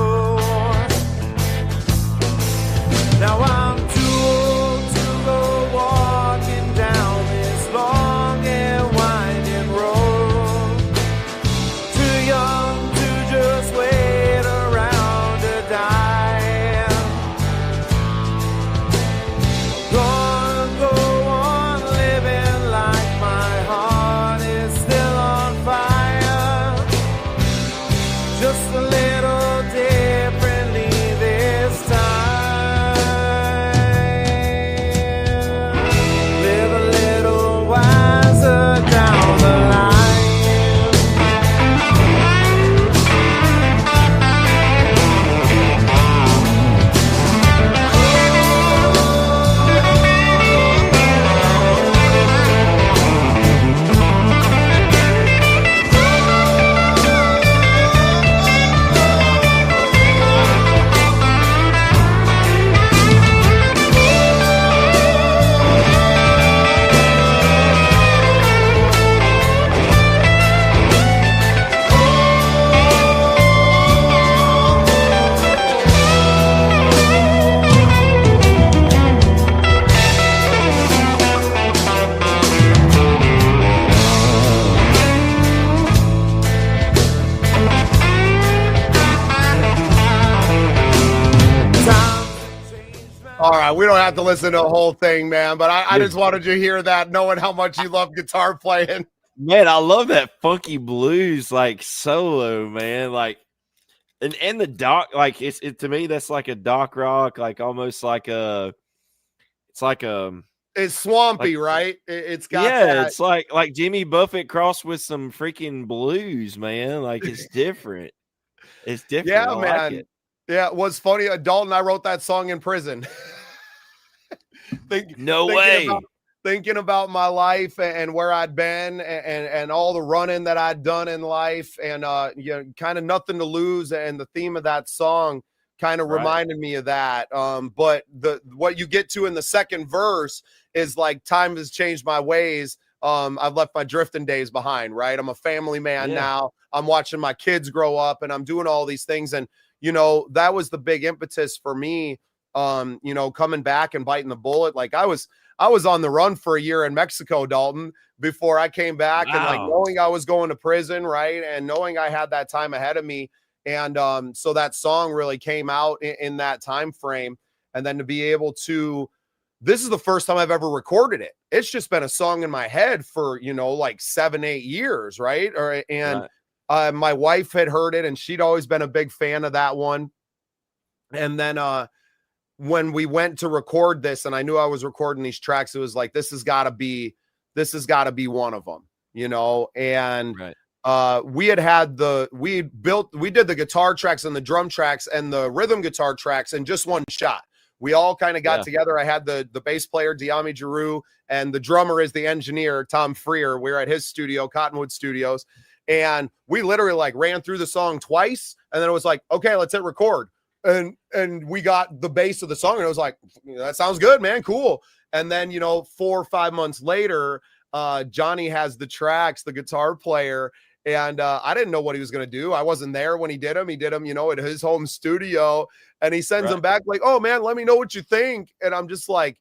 [SPEAKER 7] Now I'm too old to go walking down this long and winding road, too young to just wait around to die. Gonna go on living like my heart is still on fire, just a little differently this time. Live a little wiser down the line.
[SPEAKER 2] All right, we don't have to listen to the whole thing, man, but I just wanted you to hear that, knowing how much you love guitar playing.
[SPEAKER 3] Man, I love that funky blues like solo, man. Like, and the doc, like to me, that's like a doc rock, like almost like it's like
[SPEAKER 2] It's swampy, right? It's got
[SPEAKER 3] that. It's like Jimmy Buffett crossed with some freaking blues, man. Like it's different. It's different.
[SPEAKER 2] Yeah,
[SPEAKER 3] I
[SPEAKER 2] man.
[SPEAKER 3] like it.
[SPEAKER 2] Yeah, it was funny. Dalton, I wrote that song in prison.
[SPEAKER 3] No way.
[SPEAKER 2] Thinking about my life and where I'd been and all the running that I'd done in life and kind of nothing to lose. And the theme of that song kind of reminded me of that. But what you get to in the second verse is like, time has changed my ways. I've left my drifting days behind, right? I'm a family man now. I'm watching my kids grow up and I'm doing all these things. And, that was the big impetus for me, coming back and biting the bullet. Like I was on the run for a year in Mexico, Dalton, before I came back. And like knowing I was going to prison, right? And knowing I had that time ahead of me. And so that song really came out in that time frame. And then to be able to, this is the first time I've ever recorded it. It's just been a song in my head for, like 7-8 years. Right. My wife had heard it and she'd always been a big fan of that one. And then when we went to record this and I knew I was recording these tracks, it was like, this has got to be one of them, and we did the guitar tracks and the drum tracks and the rhythm guitar tracks in just one shot. We all kind of got together. I had the bass player, Diami Giroux, and the drummer is the engineer, Tom Freer. We were at his studio, Cottonwood Studios. And we literally like ran through the song twice. And then it was like, okay, let's hit record. And we got the bass of the song. And it was like, that sounds good, man. Cool. And then, 4 or 5 months later, Johnny has the tracks, the guitar player. And I didn't know what he was going to do. I wasn't there when he did them. He did them, at his home studio. And he sends them back like, oh, man, let me know what you think. And I'm just like,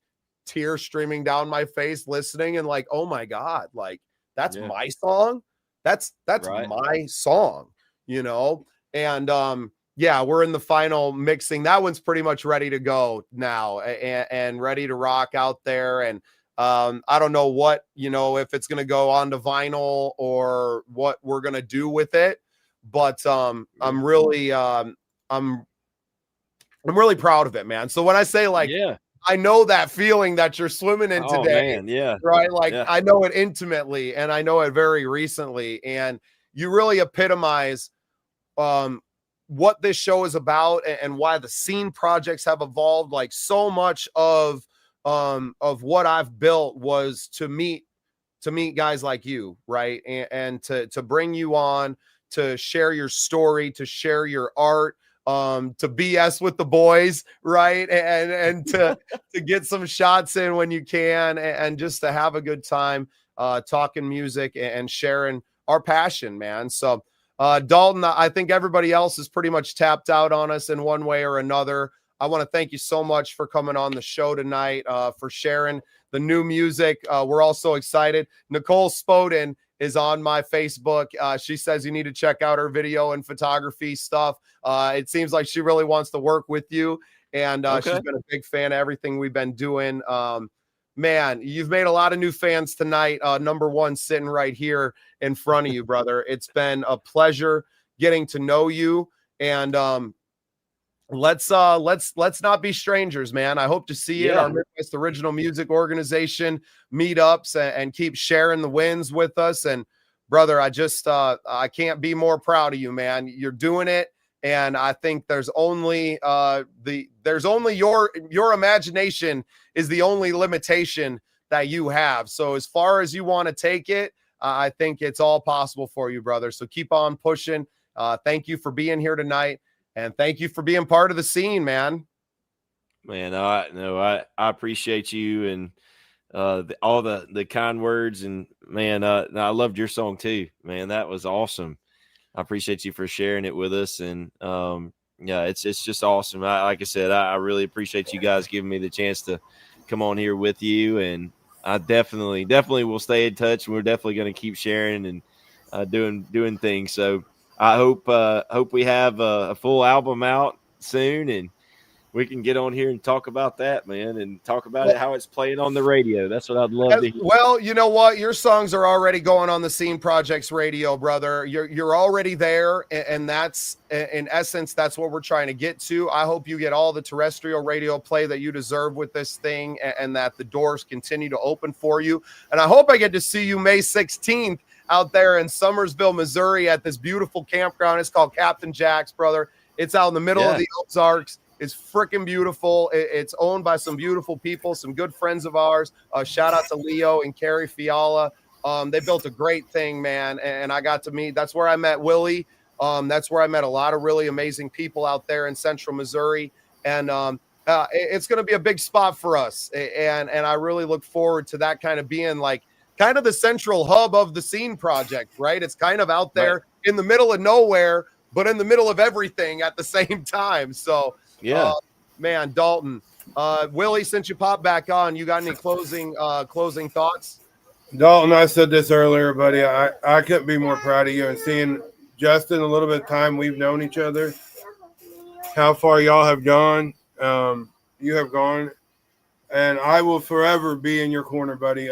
[SPEAKER 2] tears streaming down my face, listening and like, oh, my God, like, that's my song. That's my song, And we're in the final mixing. That one's pretty much ready to go now and ready to rock out there. And I don't know what, if it's going to go on to vinyl or what we're going to do with it, but I'm really proud of it, man. So when I say like, I know that feeling that you're swimming in today, right? Like I know it intimately and I know it very recently. And you really epitomize what this show is about and why the scene projects have evolved. Like so much of what I've built was to meet guys like you, right? And to bring you on, to share your story, to share your art, to BS with the boys, right? And to get some shots in when you can, and just to have a good time talking music and sharing our passion, man. So Dalton, I think everybody else is pretty much tapped out on us in one way or another. I want to thank you so much for coming on the show tonight, for sharing the new music. We're all so excited. Nicole Spoden is on my Facebook. She says you need to check out her video and photography stuff. It seems like she really wants to work with you. And she's been a big fan of everything we've been doing. Man, you've made a lot of new fans tonight. Number one sitting right here in front of you, brother. It's been a pleasure getting to know you. And let's not be strangers, man. I hope to see you at our Midwest Original Music Organization meetups and keep sharing the wins with us. And brother, I can't be more proud of you, man. You're doing it. And I think there's only your imagination is the only limitation that you have. So as far as you want to take it, I think it's all possible for you, brother. So keep on pushing. Thank you for being here tonight. And thank you for being part of the scene, man.
[SPEAKER 3] Man, I appreciate you and all the kind words. And man, I loved your song too, man. That was awesome. I appreciate you for sharing it with us. And it's just awesome. Like I said, I really appreciate you guys giving me the chance to come on here with you. And I definitely will stay in touch. We're definitely going to keep sharing and doing things. So I hope we have a full album out soon, and we can get on here and talk about that, man, and talk about it, how it's playing on the radio. That's what I'd love to hear.
[SPEAKER 2] Well, you know what? Your songs are already going on the Scene Projects radio, brother. You're already there, and that's, in essence, that's what we're trying to get to. I hope you get all the terrestrial radio play that you deserve with this thing, and that the doors continue to open for you. And I hope I get to see you May 16th out there in Summersville, Missouri at this beautiful campground. It's called Captain Jack's, brother. It's out in the middle of the Ozarks. It's freaking beautiful. It's owned by some beautiful people, some good friends of ours. Shout out to Leo and Carrie Fiala. They built a great thing, man. And I got to meet, that's where I met Willie. That's where I met a lot of really amazing people out there in central Missouri. And it's going to be a big spot for us. And I really look forward to that kind of being like kind of the central hub of the Scene Project, right? It's kind of out there in the middle of nowhere, but in the middle of everything at the same time. So,
[SPEAKER 3] yeah,
[SPEAKER 2] man, Dalton, Willie, since you popped back on, you got any closing thoughts?
[SPEAKER 1] Dalton, I said this earlier, buddy. I couldn't be more proud of you, and seeing Justin a little bit of time we've known each other, how far y'all have gone. You have gone, and I will forever be in your corner, buddy.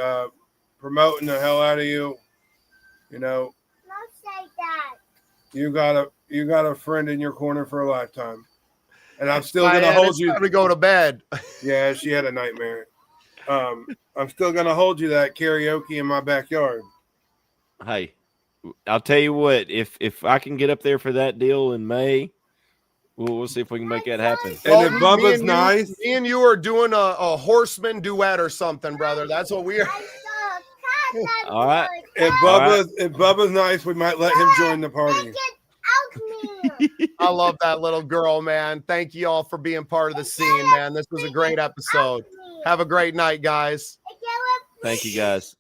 [SPEAKER 1] Promoting the hell out of you. You know, you got a friend in your corner for a lifetime. And I'm still going to hold you.
[SPEAKER 2] Time to go to bed.
[SPEAKER 1] Yeah, she had a nightmare. I'm still going to hold you that karaoke in my backyard.
[SPEAKER 3] Hey, I'll tell you what. If I can get up there for that deal in May, we'll see if we can make that happen.
[SPEAKER 1] And if Bubba's nice,
[SPEAKER 2] me and you are doing a horseman duet or something, brother. That's what we are.
[SPEAKER 3] All right.
[SPEAKER 1] If Bubba's nice, we might let him join the party.
[SPEAKER 2] I love that little girl, man. Thank you all for being part of the scene, man. This was a great episode. Have a great night, guys.
[SPEAKER 3] Thank you, guys.